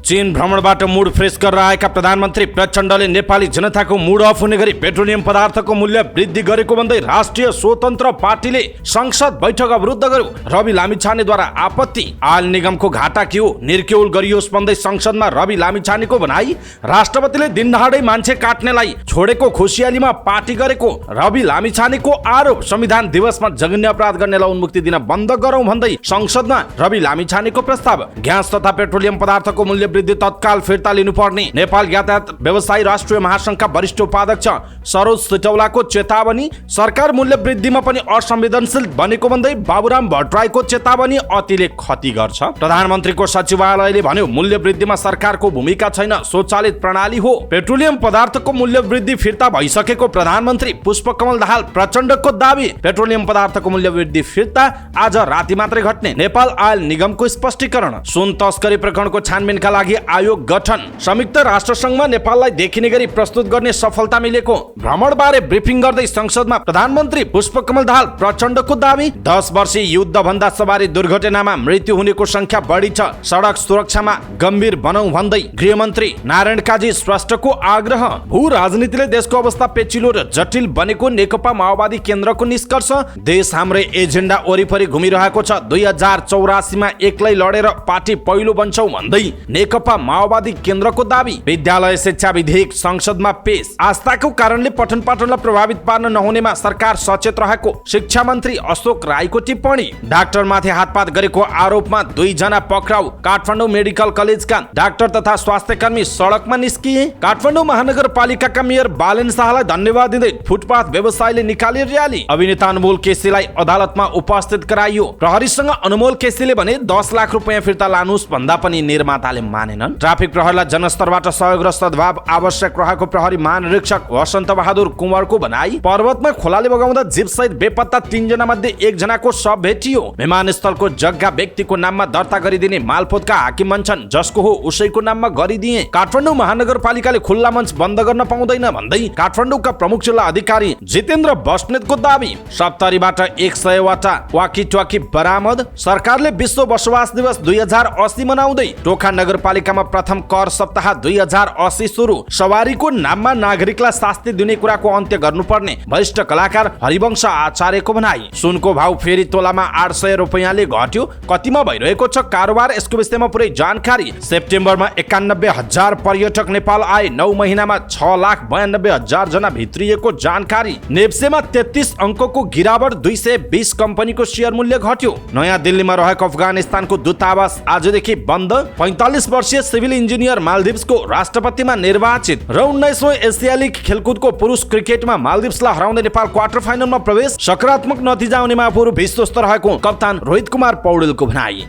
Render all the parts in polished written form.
चीन भ्रमणबाट mood fresh गरेर आएका प्रधानमन्त्री प्रचण्डले नेपाली जनताको मुड अफ हुने गरी पेट्रोलियम पदार्थको मूल्य वृद्धि गरेको भन्दै राष्ट्रिय स्वतन्त्र पार्टीले संसद बैठक अवरुद्ध गर्यो। रवि लामिछानेद्वारा आपत्ति, आयल निगमको घाटा के हो निर्क्युल गरियोस् भन्दै संसदमा रवि लामिछानेको भनाई। राष्ट्रपतिले दिनदहाडै मान्छे काट्नेलाई छोडेको खुसियालीमा पार्टी गरेको रवि लामिछानेको आरोप। संविधान दिवसमा जघन्य अपराध गर्नेलाई उन्मुक्ति दिन बन्द गरौं भन्दै संसदमा रवि लामिछानेको प्रस्ताव। ग्यास तथा पेट्रोलियम पदार्थको मूल्य वृद्धि तत्काल फिर्ता लिनुपर्ने नेपाल यातायात व्यवसायी राष्ट्रिय महासंघका वरिष्ठ उपाध्यक्ष सरोज सिटौलाको चेतावनी। सरकार मूल्य वृद्धिमा पनि असंवेदनशील बनेको भन्दै बाबुराम भट्टराईको चेतावनी अतिले क्षति गर्छ। प्रधानमन्त्रीको सचिवालयले भन्यो मूल्य वृद्धिमा सरकारको भूमिका छैन, स्वचालित प्रणाली हो। पेट्रोलियम पदार्थको मूल्य वृद्धि फिर्ता भइसकेको प्रधानमन्त्री पुष्पकमल दाहाल प्रचण्डको दावी। पेट्रोलियम पदार्थको मूल्य वृद्धि फिर्ता आज राति मात्रै घट्ने नेपाल आयल निगमको स्पष्टीकरण। सुन तस्करी प्रकरणको छानबिनका लागि आयोग गठन। संयुक्त राष्ट्रसंघमा नेपाललाई देखिने गरी प्रस्तुत गर्ने सफलता मिलेको। भ्रमणबारे ब्रिफिङ गर्दै संसदमा प्रधानमन्त्री पुष्पकमल दाहाल प्रचण्डको दावी। 10 वर्षीय युद्धभन्दा सवारी दुर्घटनामा मृत्यु हुनेको संख्या बढी छ, सडक सुरक्षामा गम्भीर बनाऊ भन्दै गृहमन्त्री नारायण काजी श्रेष्ठको आग्रह। भू राजनीतिले देशको अवस्था पेचिलो र जटिल बनेको नेकपा माओवादी केन्द्रको निष्कर्ष। देश हाम्रै एजेन्डा वरिपरि घुमिरहेको छ, 2084 मा एक्लै लडेर पार्टी पहिलो बन्छौ भन्दै नेकपा माओवादी केन्द्रको दावी। विद्यालय शिक्षा विधेयक संसदमा पेश। आस्थाको कारणले पठन पाठनलाई प्रभावित पार्न नहुनेमा सरकार सचेत रहेको शिक्षा मन्त्री अशोक राईको टिप्पणी। डाक्टरमाथि हातपात गरेको आरोपमा 2 जना पक्राउ। काठमाडौँ मेडिकल कलेजका डाक्टर तथा स्वास्थ्यकर्मी सडकमा निस्किए। काठमाडौँ महानगरपालिकाका मेयर बालेन शाहलाई धन्यवाद दिँदै फुटपाथ व्यवसायीले निकाले र्याली। अभिनेता अनमोल केसीलाई अदालतमा उपस्थित गराइयो। प्रहरीसँग अनमोल केसीले भने 10 लाख रुपैयाँ फिर्ता लानुस् भन्दा पनि निर्माताले मानेनन्। ट्राफिक प्रहरीलाई जनस्तरबाट सहयोग र सद्भाव आवश्यक रहेको प्रहरी महानिरीक्षक वसन्त बहादुर कुँवरको भनाई। पर्वतमा खोलाले बगाउँदा जीवसहित बेपत्ता 3 जना मध्ये 1 जनाको शव भेटियो। विमानस्थलको जग्गा व्यक्तिको नाममा दर्ता गरिदिने मालपोतका हाकिम भन्छन् जसको हो उसैको नाममा गरिदिए। काठमाडौँ महानगरपालिकाले खुल्ला मञ्च बन्द गर्न पाउँदैन भन्दै काठमाडौँका प्रमुख जिल्ला अधिकारी जितेन्द्र बस्नेतको दावी। सप्तरीबाट 100 वटा वाकी ट्वाकी बरामद। सरकारले विश्व बसोबास दिवस 2080 मनाउँदै टोखा नगरपालिकामा प्रथम कर सप्ताह 2080 सुरु। सवारीको नाममा नागरिकलाई शास्ति दिने कुराको अन्त्य गर्नुपर्ने वरिष्ठ कलाकार हरिवंश आचार्यको भनाई। सुनको भाव फेरि तोलामा 800 रुपैयाँले घट्यो, कतिमा भइरहेको छ कारोबार यसको विषयमा पुरै जानकारी। सेप्टेम्बरमा 91,000 पर्यटक नेपाल आए, 9 महिनामा 6,92,000 जना भित्रिएको जानकारी। नेप्सेमा 33 अङ्कको गिरावट, 220 कम्पनीको सेयर मूल्य घट्यो। नयाँ दिल्लीमा रहेको अफगानिस्तानको दूतावास आजदेखि बन्द। 45 वर्षीय सिभिल इन्जिनियर मालदिप्सको राष्ट्रपतिमा निर्वाचित। र 19औं एसियाली खेलकुदको पुरुष क्रिकेटमा मालदिप्सलाई हराउँदै नेपाल क्वार्टर फाइनलमा प्रवेश। सकारात्मक नतिजा आउनेमा पूर्व विश्वस्त रहेको कप्तान रोहित कुमार पौडेलको भनाई।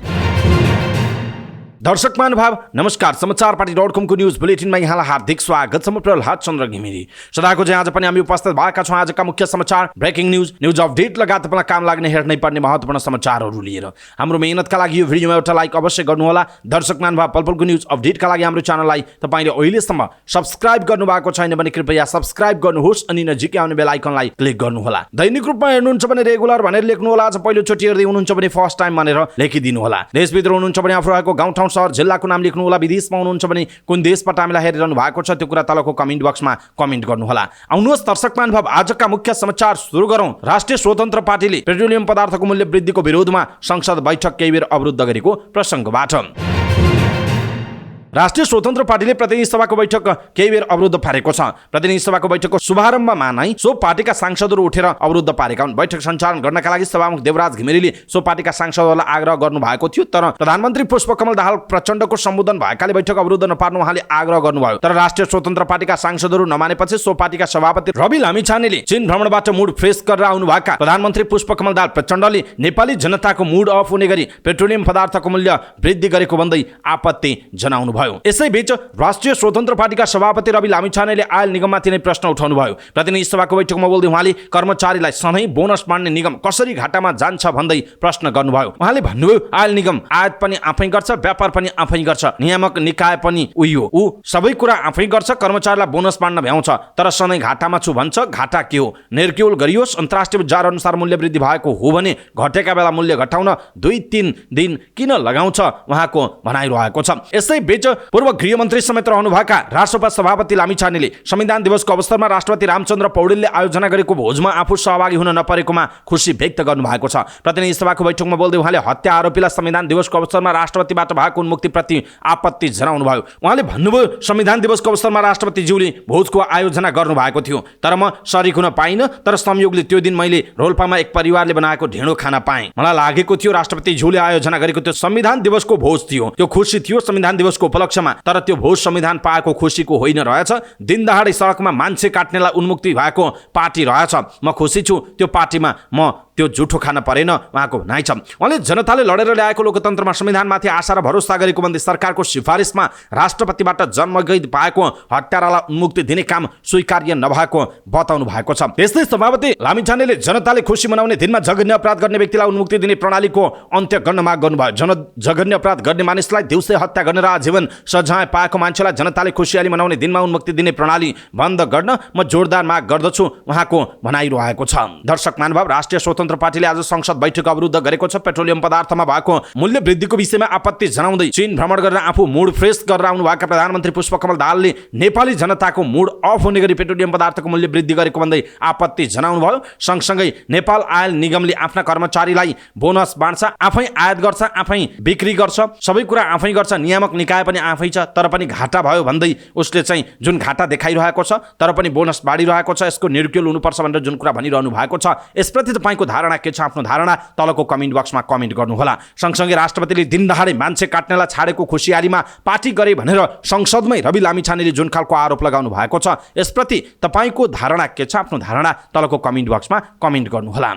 दर्शक महानुभाव नमस्कार, समाचारपाटी.com को न्यूज बुलेटिनमा यहाँलाई हार्दिक स्वागत छ। म प्रहलाद चन्द्र घिमिरे। सदाको चाहिँ आज पनि हामी उपस्थित भएका छौँ आजका मुख्य समाचार, ब्रेकिङ न्यूज अपडेट लगायत तपाईँलाई काम लाग्ने हेर्नै पर्ने महत्त्वपूर्ण समाचारहरू लिएर। हाम्रो मेहनतका लागि यो भिडियोमा एउटा लाइक अवश्य गर्नुहोला। दर्शक महानुभाव पलपलको न्यूज अपडेटका लागि हाम्रो च्यानललाई तपाईँले अहिलेसम्म सब्स्क्राइब गर्नुभएको छैन भने कृपया सब्स्क्राइब गर्नुहोस् अनि नजिकै आउने बेल आइकनलाई क्लिक गर्नुहोला। दैनिक रूपमा हेर्नुहुन्छ भने रेगुलर भनेर लेख्नुहोला। आज पहिलोचोटि हेर्दै हुनुहुन्छ भने फर्स्ट टाइम भनेर लेखिदिनु होला। देशभित्र हुनुहुन्छ भने आफू रहेको गाउँठाउँ सहर जिल्लाको नाम लेख्नु होला। विदेशमा हुनुहुन्छ भने कुन देशबाट हामीलाई हेरिरहनु भएको छ त्यो कुरा तलको कमेन्ट बक्समा कमेन्ट गर्नु होला। आउनुहोस् दर्शक महानुभाव आजका मुख्य समाचार सुरु गरौँ। राष्ट्रिय स्वतन्त्र पार्टीले पेट्रोलियम पदार्थको मूल्य वृद्धिको विरोधमा संसद बैठक केही बेर अवरुद्ध गरेको प्रसङ्गबाट। राष्ट्रिय स्वतन्त्र पार्टीले प्रतिनिधि सभाको बैठक केही बेर अवरुद्ध पारेको छ। प्रतिनिधि सभाको बैठकको शुभारम्भमा नै सो पार्टीका सांसदहरू उठेर अवरुद्ध पारेका हुन्। बैठक सञ्चालन गर्नका लागि सभामुख देवराज घिमिरेले सो पार्टीका सांसदहरूलाई आग्रह गर्नु भएको थियो, तर प्रधानमन्त्री पुष्पकमल दाहाल प्रचण्डको सम्बोधन भएकाले बैठक अवरुद्ध नपार्नु उहाँले आग्रह गर्नुभयो। तर राष्ट्रिय स्वतन्त्र पार्टीका सांसदहरू नमानेपछि सो पार्टीका सभापति रवि लामिछानेले चीन भ्रमणबाट मुड फ्रेस गरेर आउनुभएका प्रधानमन्त्री पुष्पकमल दाहाल प्रचण्डले नेपाली जनताको मुड अफ हुने गरी पेट्रोलियम पदार्थको मूल्य वृद्धि गरेको भन्दै आपत्ति जनाउनु भयो। यसैबीच राष्ट्रिय स्वतन्त्र पार्टीका सभापति रवि लामिछानेले आयल निगममाथि नै प्रश्न उठाउनु भयो। प्रतिनिधि सभाको बैठकमा बोल्दै उहाँले कर्मचारीलाई सधैँ बोनस बाँड्ने निगम कसरी घाटामा जान्छ भन्दै प्रश्न गर्नुभयो। उहाँले भन्नुभयो आयल निगम आयात पनि आफै गर्छ, व्यापार पनि आफै गर्छ, नियामक निकाय पनि उही हो, ऊ सबै कुरा आफै गर्छ, कर्मचारीलाई बोनस बाँड्न भ्याउँछ, तर सधैँ घाटामा छु भन्छ। घाटा के हो निर्क्युल गरियोस्। अन्तर्राष्ट्रिय बजार अनुसार मूल्य वृद्धि भएको हो भने घटेका बेला मूल्य घटाउन 2-3 दिन किन लगाउँछ उहाँको भनाइरहेको छ। यसैबीच पूर्व गृहमन्त्री समेत रहनुभएका राष्ट्रपति सभापति लामिछानेले संविधान दिवसको अवसरमा राष्ट्रपति रामचन्द्र पौडेलले आयोजना गरेको भोजमा आफू सहभागी हुन नपरेकोमा खुसी व्यक्त गर्नुभएको छ। प्रतिनिधि सभाको बैठकमा बोल्दै उहाँले हत्या आरोपीलाई संविधान दिवसको अवसरमा राष्ट्रपतिबाट भएको उन्मुक्तिप्रति आपत्ति जनाउनुभयो। उहाँले भन्नुभयो, संविधान दिवसको अवसरमा राष्ट्रपतिज्यूले भोजको आयोजना गर्नुभएको थियो, तर म सरिक हुन पाइनँ। तर संयोगले त्यो दिन मैले रोल्पामा एक परिवारले बनाएको ढेँडो खान पाएँ। मलाई लागेको थियो राष्ट्रपतिज्यूले आयोजना गरेको त्यो संविधान दिवसको भोज थियो, त्यो खुसी थियो संविधान दिवसको उपलक्ष्यमा, तर त्यो भोज संविधान पाएको खुसीको होइन रहेछ। दिन दहाडै सडकमा मान्छे काट्नेलाई उन्मुक्ति भएको पार्टी रहेछ। म खुसी छु त्यो पार्टीमा म त्यो जुठो खान परेन, उहाँको भनाइ छ। उहाँले जनताले लडेर ल्याएको लोकतन्त्रमा संविधानमाथि आशा र भरोसा गरेको भन्दै सरकारको सिफारिसमा राष्ट्रपतिबाट जन्मगैद पाएको हत्यारालाई उन्मुक्ति दिने काम स्वीकार्य नभएको बताउनु भएको छ। त्यस्तै सभापति लामिछानेले जनताले खुसी मनाउने दिनमा जघन्य अपराध गर्ने व्यक्तिलाई उन्मुक्ति दिने प्रणालीको अन्त्य गर्न माग गर्नुभयो। जघन्य अपराध गर्ने मानिसलाई दिउँसै हत्या गर्ने र आजीवन सजाय पाएको मान्छेलाई जनताले खुसियाली मनाउने दिनमा उन्मुक्ति दिने प्रणाली बन्द गर्न म जोरदार माग गर्दछु, उहाँको भनाइरहेको छ। दर्शक महानुभाव, राष्ट्रिय स्वतन्त्र पार्टीले आज संसद बैठक अवरुद्ध गरेको छ। पेट्रोलियम पदार्थमा भएको मूल्य वृद्धिको विषयमा आपत्ति जनाउँदै चीन भ्रमण गरेर आफू मुड फ्रेस गरेर आउनुभएका प्रधानमन्त्री पुष्पकमल दाहालले नेपाली जनताको मुड अफ हुने गरी पेट्रोलियम पदार्थको मूल्य वृद्धि गरेको भन्दै आपत्ति जनाउनुभयो। सँगसँगै नेपाल आयल निगमले आफ्ना कर्मचारीलाई बोनस बाँड्छ, आफै आयात गर्छ, आफै बिक्री गर्छ, सबै कुरा आफै गर्छ, नियामक निकाय पनि आफै छ, तर पनि घाटा भयो भन्दै उसले चाहिँ जुन घाटा देखाइरहेको छ तर पनि बोनस बाढिरहेको छ, यसको निर्क्युल हुनुपर्छ भनेर जुन कुरा भनिरहनु भएको छ, यसप्रति तपाईँको धारणा के छ? आफ्नो धारणा तलको कमेन्ट बक्समा कमेन्ट गर्नुहोला। सँगसँगै राष्ट्रपतिले दिनदहाडै मान्छे काट्नेलाई छाडेको खुसियालीमा पार्टी गरे भनेर संसदमै रवि लामिछानेले जुन खालको आरोप लगाउनु भएको छ, यसप्रति तपाईँको धारणा के छ? आफ्नो धारणा तलको कमेन्ट बक्समा कमेन्ट गर्नुहोला।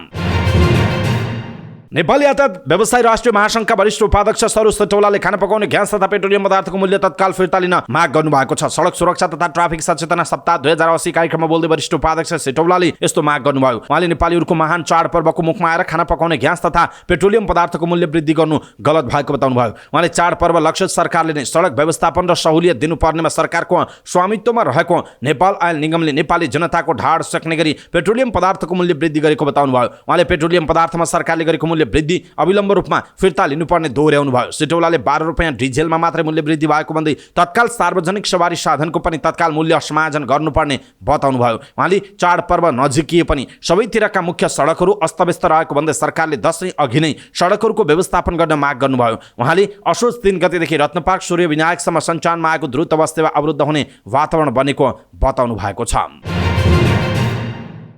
नेपाली यातायात व्यवसायी राष्ट्रिय महासंघका वरिष्ठ उपाध्यक्ष सरोज सेटौलाले खाना पकाउने ग्यास तथा पेट्रोलियम पदार्थको मूल्य तत्काल फिर्ता लिन माग गर्नुभएको छ। सडक सुरक्षा तथा ट्राफिक सचेतना सप्ताह 2080 कार्यक्रममा बोल्दै वरिष्ठ उपाध्यक्ष सेटौलाले यस्तो माग गर्नुभयो। उहाँले नेपालीहरूको महान चाडपर्वको मुखमा आएर खाना पकाउने ग्यास तथा पेट्रोलियम पदार्थको मूल्य वृद्धि गर्नु गलत भएको बताउनुभयो। उहाँले चाडपर्व लक्षित सरकारले नै सडक व्यवस्थापन र सहुलियत दिनुपर्नेमा सरकारको स्वामित्वमा रहेको नेपाल आयल निगमले नेपाली जनताको ढाड सक्ने गरी पेट्रोलियम पदार्थको मूल्य वृद्धि गरेको बताउनुभयो। उहाँले पेट्रोलियम पदार्थमा सरकारले गरेको मूल्य वृद्धि अविलम्ब रूपमा फिर्ता लिनुपर्ने दोहोर्याउनु भयो। सेटौलाले 12 रुपैयाँ डिजेलमा मात्रै मूल्य वृद्धि भएको भन्दै तत्काल सार्वजनिक सवारी साधनको पनि तत्काल मूल्य समायोजन गर्नुपर्ने बताउनु भयो। उहाँले चाडपर्व नजिकिए पनि सबैतिरका मुख्य सडकहरू अस्तव्यस्त रहेको भन्दै सरकारले दशैं अघि नै सडकहरूको व्यवस्थापन गर्न माग गर्नुभयो। उहाँले असोज 3 गतेदेखि रत्नपार्क सूर्य विनायकसम्म सञ्चालनमा आएको द्रुत बस सेवा अवरुद्ध हुने वातावरण बनेको बताउनु भएको छ।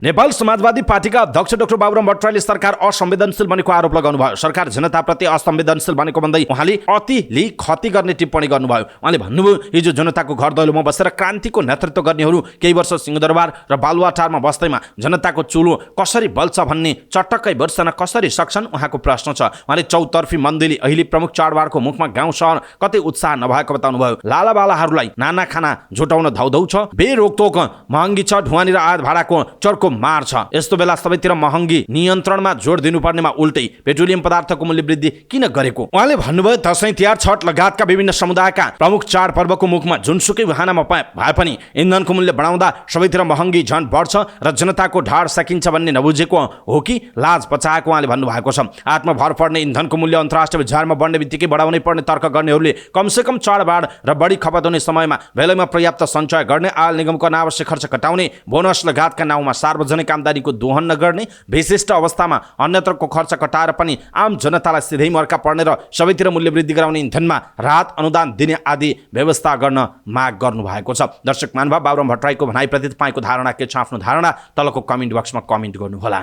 नेपाल समाजवादी पार्टीका अध्यक्ष डाक्टर बाबुराम भट्टराईले सरकार असंवेदनशील बनेको आरोप लगाउनुभयो। सरकार जनताप्रति असंवेदनशील बनेको भन्दै उहाँले अतिले खती गर्ने टिप्पणी गर्नुभयो। उहाँले भन्नुभयो, हिजो जनताको घर दैलोमा बसेर क्रान्तिको नेतृत्व गर्नेहरू केही वर्ष सिंहदरबार र बालुवाटारमा बस्दैमा जनताको चुलो कसरी बल्छ भन्ने चटक्कै बिर्सन कसरी सक्छन्, उहाँको प्रश्न छ। उहाँले चौतर्फी मन्दिरले अहिले प्रमुख चाडबाडको मुखमा गाउँ सहर कतै उत्साह नभएको बताउनुभयो। लालाबालाहरूलाई नाना खाना झुटाउन धौधौ छ, बेरोकटोक महँगी छ, ढुवानी र आयात भाडाको चर्को मार छ। यस्तो बेला सबैतिर महँगी नियन्त्रणमा जोड दिनुपर्नेमा उल्टै पेट्रोलियम पदार्थको मूल्य वृद्धि किन गरेको उहाँले भन्नुभयो। दशैं तिहार छठ लगायतका विभिन्न समुदायका प्रमुख चाडपर्वको मुखमा जुनसुकै बहानामा भए पनि इन्धनको मूल्य बढाउँदा सबैतिर महँगी झन बढ्छ र जनताको ढाड सकिन्छ भन्ने नबुझेको हो कि लाज बचाएको उहाँले भन्नुभएको छ। आत्मभर पर्ने इन्धनको मूल्य अन्तर्राष्ट्रिय बजारमा बढ्ने बित्तिकै बढाउनै पर्ने तर्क गर्नेहरूले कमसेकम चाडबाड र बढी खपत हुने समयमा बेलैमा पर्याप्त सञ्चय गर्ने, आयल निगमको अनावश्यक खर्च घटाउने, बोनस लगायतका नाउँमा सार्वजनिक आमदानीको दोहन नगर्ने, विशिष्ट अवस्थामा अन्यत्रको खर्च घटाएर पनि आम जनतालाई सिधै मर्का पर्ने र सबैतिर मूल्य वृद्धि गराउने इन्धनमा राहत अनुदान दिने आदि व्यवस्था गर्न माग गर्नु भएको छ। दर्शक महानुभाव, बाबुराम भट्टराईको भनाइप्रति तपाईँको धारणा के छ? आफ्नो धारणा तलको कमेन्ट बक्समा कमेन्ट गर्नुहोला।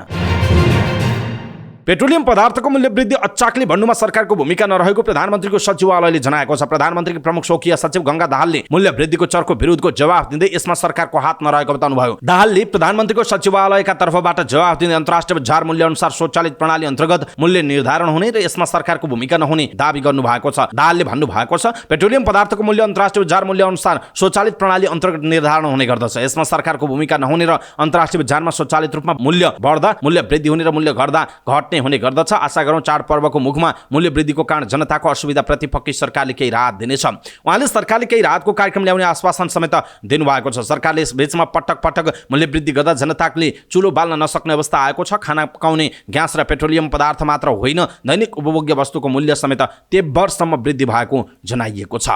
पेट्रोलियम पदार्थको मूल्य वृद्धि अचाकले भन्नुमा सरकारको भूमिका नरहेको प्रधानमन्त्रीको सचिवालयले जनाएको छ। प्रधानमन्त्रीको प्रमुख स्वकीय सचिव गंगा दाहालले मूल्य वृद्धिको चर्को विरोधको जवाफ दिँदै यसमा सरकारको हात नरहेको बताउनुभयो। दाहालले प्रधानमन्त्रीको सचिवालयका तर्फबाट जवाफ दिँदै अन्तर्राष्ट्रिय बजार मूल्य अनुसार स्वचालित प्रणाली अन्तर्गत मूल्य निर्धारण हुने र यसमा सरकारको भूमिका नहुने दावी गर्नुभएको छ। दाहालले भन्नुभएको छ, पेट्रोलियम पदार्थको मूल्य अन्तर्राष्ट्रिय बजार मूल्य अनुसार स्वचालित प्रणाली अन्तर्गत निर्धारण हुने गर्दछ। यसमा सरकारको भूमिका नहुने र अन्तर्राष्ट्रिय बजारमा स्वचालित रूपमा मूल्य बढ्दा मूल्य वृद्धि हुने र मूल्य घट्दा घट्ने हुने गर्दछ। आशा गरौँ चाडपर्वको मुखमा मूल्य वृद्धिको कारण जनताको असुविधा प्रति पक्कै सरकारले केही राहत दिनेछ। उहाँले सरकारले केही राहतको कार्यक्रम ल्याउने आश्वासन समेत दिनुभएको छ। सरकारले यस बीचमा पटक पटक मूल्य वृद्धि गर्दा जनताले चुलो बाल्न नसक्ने अवस्था आएको छ। खाना पकाउने ग्यास र पेट्रोलियम पदार्थ मात्र होइन, दैनिक उपभोग्य वस्तुको मूल्य समेत तेब्बरसम्म वृद्धि भएको जनाइएको छ।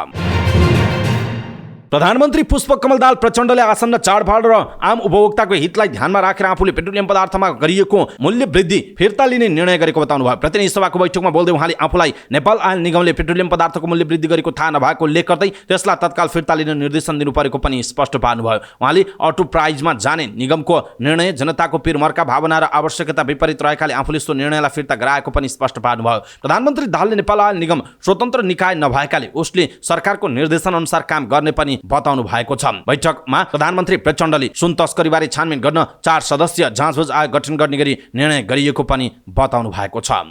प्रधानमन्त्री पुष्पकमल दाहाल प्रचण्डले आसन्न चाडबाड र आम उपभोक्ताको हितलाई ध्यानमा राखेर आफूले पेट्रोलियम पदार्थमा गरिएको मूल्य वृद्धि फिर्ता लिने निर्णय गरेको बताउनु भयो। प्रतिनिधि सभाको बैठकमा बोल्दै उहाँले आफूलाई नेपाल आयल निगमले पेट्रोलियम पदार्थको मूल्य वृद्धि गरेको थाहा नभएको उल्लेख गर्दै त्यसलाई तत्काल फिर्ता लिने निर्देशन दिनु परेको पनि स्पष्ट पार्नुभयो। उहाँले अटो प्राइजमा जाने निगमको निर्णय जनताको पिरमर्का भावना र आवश्यकता विपरीत रहेकाले आफूले सो निर्णयलाई फिर्ता गराएको पनि स्पष्ट पार्नुभयो। प्रधानमन्त्री दाहालले नेपाल आयल निगम स्वतन्त्र निकाय नभएकाले उसले सरकारको निर्देशन अनुसार काम गर्ने पनि बताउनु भएको छ। बैठकमा प्रधानमन्त्री प्रचण्डले सुन तस्करीबारे छानबिन गर्न 4 सदस्यीय जाँचबुझ आयोग गठन गर्ने गरी निर्णय गरिएको पनि बताउनु भएको छ।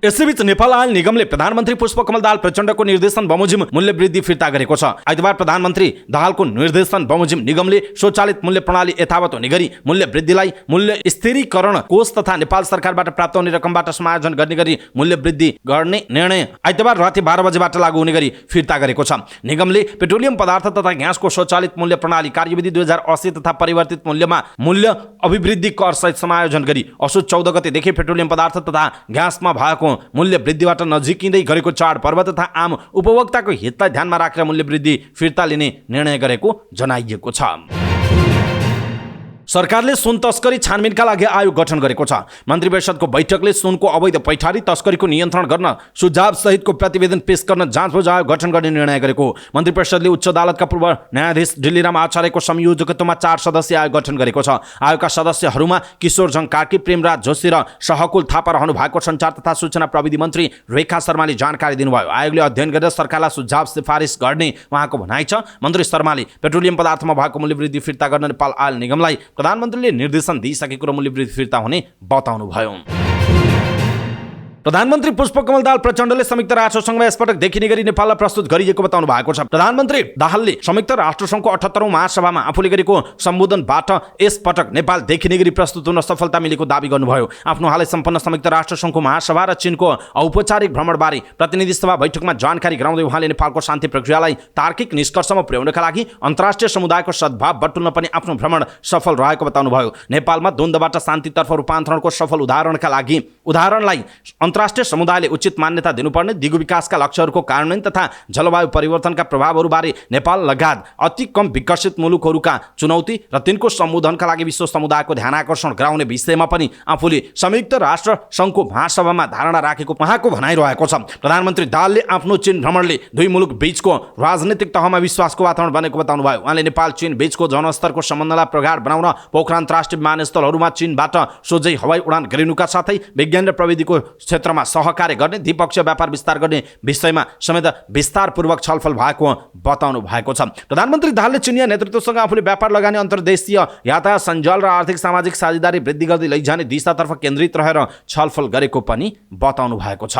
यसैबीच नेपाल आयल निगमले प्रधानमन्त्री पुष्पकमल दाहाल प्रचण्डको निर्देशन बमोजिम मूल्य वृद्धि फिर्ता गरेको छ। आइतबार प्रधानमन्त्री दाहालको निर्देशन बमोजिम निगमले स्वचालित मूल्य प्रणाली यथावत हुने गरी मूल्य वृद्धिलाई मूल्य स्थिरीकरण कोष तथा नेपाल सरकारबाट प्राप्त हुने रकमबाट समायोजन गर्ने गरी मूल्य वृद्धि गर्ने निर्णय आइतबार राति 12 बजेबाट लागू हुने गरी फिर्ता गरेको छ। निगमले पेट्रोलियम पदार्थ तथा ग्यासको स्वचालित मूल्य प्रणाली कार्यविधि 2080 तथा परिवर्तित मूल्यमा मूल्य अभिवृद्धि कर सहित समायोजन गरी असोज 14 गतेदेखि पेट्रोलियम पदार्थ तथा ग्यासमा भएको मूल्य वृद्धिबाट नजिकिँदै गरेको चाडपर्व तथा आम उपभोक्ताको हितलाई ध्यानमा राखेर मूल्य वृद्धि फिर्ता लिने निर्णय गरेको जनाइएको छ। सरकारले सुन तस्करी छानबिनका लागि आयोग गठन गरेको छ। मन्त्री परिषदको बैठकले सुनको अवैध पैठारी तस्करीको नियन्त्रण गर्न सुझाव सहितको प्रतिवेदन पेश गर्न जाँचबुझ आयोग गठन गर्ने निर्णय गरेको। मन्त्री परिषदले उच्च अदालतका पूर्व न्यायाधीश डिल्लीराम आचार्यको संयोजकत्वमा 4 सदस्यीय आयोग गठन गरेको छ। आयोगका सदस्यहरूमा किशोर जङ कार्की, प्रेमराज जोशी र सहकुल थापा रहनु भएको सञ्चार तथा सूचना प्रविधि मन्त्री रेखा शर्माले जानकारी दिनुभयो। आयोगले अध्ययन गरेर सरकारलाई सुझाव सिफारिस गर्ने उहाँको भनाइ छ। मन्त्री शर्माले पेट्रोलियम पदार्थमा भएको मूल्य वृद्धि फिर्ता गर्न नेपाल आयल निगमलाई प्रधानमन्त्रीले निर्देशन दिइसकेको र मूल्य वृद्धि फिर्ता हुने बताउनुभयो। प्रधानमन्त्री पुष्पकमल दाहाल प्रचण्डले संयुक्त राष्ट्रसङ्घमा यसपटक देखिने गरी नेपाललाई प्रस्तुत गरिएको बताउनु भएको छ। प्रधानमन्त्री दाहालले संयुक्त राष्ट्रसङ्घको 78औं महासभामा आफूले गरेको सम्बोधनबाट यसपटक नेपाल देखिने गरी प्रस्तुत हुन सफलता मिलेको दावी गर्नुभयो। आफ्नो हालै सम्पन्न संयुक्त राष्ट्रसङ्घको महासभा र चीनको औपचारिक भ्रमणबारे प्रतिनिधि सभा बैठकमा जानकारी गराउँदै उहाँले नेपालको शान्ति प्रक्रियालाई तार्किक निष्कर्षमा पुर्याउनका लागि अन्तर्राष्ट्रिय समुदायको सद्भाव बटुल्न पनि आफ्नो भ्रमण सफल रहेको बताउनुभयो। नेपालमा द्वन्द्वबाट शान्तितर्फ रूपान्तरणको सफल उदाहरणलाई अन्तर्राष्ट्रिय समुदायले उचित मान्यता दिनुपर्ने, दिगो विकासका लक्ष्यहरूको कार्यान्वयन तथा जलवायु परिवर्तनका प्रभावहरूबारे नेपाल लगायत अति कम विकसित मुलुकहरूका चुनौती र तिनको सम्बोधनका लागि विश्व समुदायको ध्यान आकर्षण गराउने विषयमा पनि आफूले संयुक्त राष्ट्र सङ्घको महासभामा धारणा राखेको उहाँको भनाइरहेको छ। प्रधानमन्त्री दाहालले आफ्नो चीन भ्रमणले दुई मुलुक बीचको राजनीतिक तहमा विश्वासको वातावरण बनेको बताउनुभयो। उहाँले नेपाल चीन बीचको जनस्तरको सम्बन्धलाई प्रगाढ बनाउन पोखरा अन्तर्राष्ट्रिय विमानस्थलहरूमा चीनबाट सोझै हवाई उडान गरिनुका साथै विज्ञान र प्रविधिको क्षेत्रमा सहकार्य गर्ने, द्विपक्षीय व्यापार विस्तार गर्ने विषयमा समेत विस्तारपूर्वक छलफल भएको बताउनु भएको छ। प्रधानमन्त्री दाहालले चिनिया नेतृत्वसँग आफूले व्यापार लगानी, अन्तर्देशीय यातायात सञ्जाल र आर्थिक सामाजिक साझेदारी वृद्धि गर्दै लैजाने दिशातर्फ केन्द्रित रहेर छलफल गरेको पनि बताउनु भएको छ।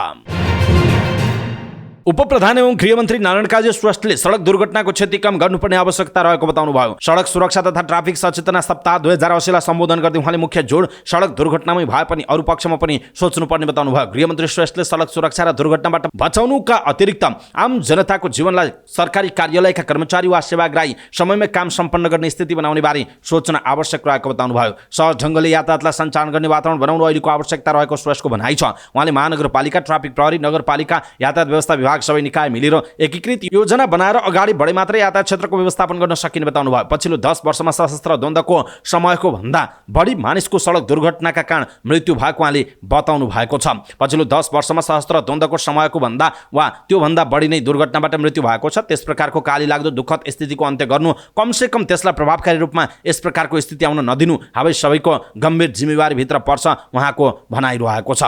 उपप्रधान एवं गृहमन्त्री नारायण काजी श्रेष्ठले सडक दुर्घटनाको क्षति कम गर्नुपर्ने आवश्यकता रहेको बताउनुभयो। सडक सुरक्षा तथा ट्राफिक सचेतना सप्ताह 2080लाई सम्बोधन गर्दै उहाँले मुख्य जोड सडक दुर्घटनामै भए पनि अरू पक्षमा पनि सोच्नुपर्ने बताउनुभयो। गृहमन्त्री श्रेष्ठले सडक सुरक्षा र दुर्घटनाबाट बचाउनुका अतिरिक्त आम जनताको जीवनलाई सरकारी कार्यालयका कर्मचारी वा सेवाग्राही समयमै काम सम्पन्न गर्ने स्थिति बनाउने बारे सोच्न आवश्यक रहेको बताउनुभयो। सहज ढङ्गले यातायातलाई सञ्चालन गर्ने वातावरण बनाउनु अहिलेको आवश्यकता रहेको श्रेष्ठको भनाइ छ। उहाँले महानगरपालिका, ट्राफिक प्रहरी, नगरपालिका, यातायात व्यवस्था विभाग सबै निकाय मिलेर एकीकृत योजना बनाएर अगाडि बढे मात्रै यातायात क्षेत्रको व्यवस्थापन गर्न सकिने बताउनुभयो। पछिल्लो 10 वर्षमा सशस्त्र द्वन्द्वको समयको भन्दा बढी मानिसको सडक दुर्घटनाका कारण मृत्यु भएको उहाँले बताउनु भएको छ। पछिल्लो 10 वर्षमा सशस्त्र द्वन्द्वको समयको भन्दा वा त्योभन्दा बढी नै दुर्घटनाबाट मृत्यु भएको छ। त्यस प्रकारको काली लाग्दो दुःखद स्थितिको अन्त्य गर्नु, कमसे कम त्यसलाई प्रभावकारी रूपमा यस प्रकारको स्थिति आउन नदिनु हामी सबैको गम्भीर जिम्मेवारीभित्र पर्छ उहाँको भनाइरहेको छ।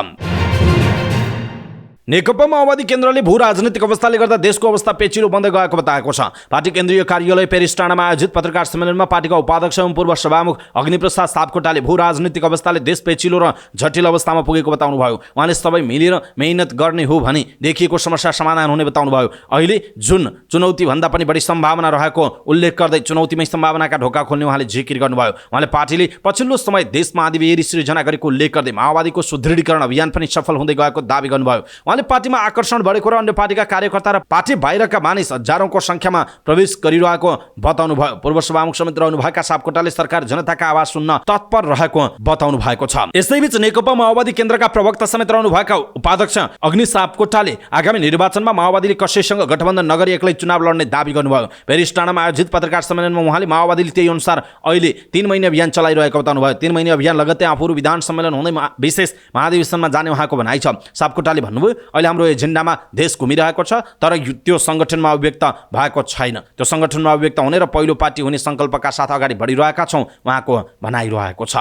नेकपा माओवादी केन्द्रले भू राजनीतिक अवस्थाले गर्दा देशको अवस्था पेचिलो बन्दै गएको बताएको छ। पार्टी केन्द्रीय कार्यालय पेरिस टाढामा आयोजित पत्रकार सम्मेलनमा पार्टीका उपाध्यक्ष एवं पूर्व सभामुख अग्निप्रसाद सापकोटाले भू राजनीतिक अवस्थाले देश पेचिलो र जटिल अवस्थामा पुगेको बताउनुभयो। उहाँले सबै मिलेर मेहनत गर्ने हो भने देखिएको समस्या समाधान हुने बताउनुभयो। अहिले जुन चुनौतीभन्दा पनि बढी सम्भावना रहेको उल्लेख गर्दै चुनौतीमै सम्भावनाका ढोका खोल्ने उहाँले जिकिर गर्नुभयो। उहाँले पार्टीले पछिल्लो समय देशमा आँधीबेहरी सृजना गरेको उल्लेख गर्दै माओवादीको सुदृढीकरण अभियान पनि सफल हुँदै गएको दावी गर्नुभयो। उहाँले पार्टीमा आकर्षण बढेको र अन्य पार्टीका कार्यकर्ता र पार्टी बाहिरका मानिस हजारौंको संख्यामा प्रवेश गरिरहेको बताउनु भयो। पूर्व सभामुख समेत रहनुभएका सापकोटाले सरकार जनताका आवाज सुन्न तत्पर रहेको बताउनु भएको छ। यसैबीच नेकपा माओवादी केन्द्रका प्रवक्ता समेत रहनुभएका उपाध्यक्ष अग्नि सापकोटाले आगामी निर्वाचनमा माओवादीले कसैसँग गठबन्धन नगरी एक्लै चुनाव लड्ने दावी गर्नुभयो। पेरिस टाढामा आयोजित पत्रकार सम्मेलनमा उहाँले माओवादीले त्यही अनुसार अहिले 3 महिने अभियान चलाइरहेको बताउनु भयो। 3 महिने अभियान लगत्तै आफूहरू विधान सम्मेलन हुँदै विशेष महाधिवेशनमा जाने उहाँको भनाइ छ। सापकोटाले भन्नुभयो, अहिले हाम्रो एजेन्डामा देश घुमिरहेको छ, तर त्यो संगठनमा अभिव्यक्त भएको छैन। त्यो संगठनमा अभिव्यक्त हुने र पहिलो पार्टी हुने संकल्पका साथ अगाडि बढिरहेका छौँ उहाँको भनाइरहेको छ।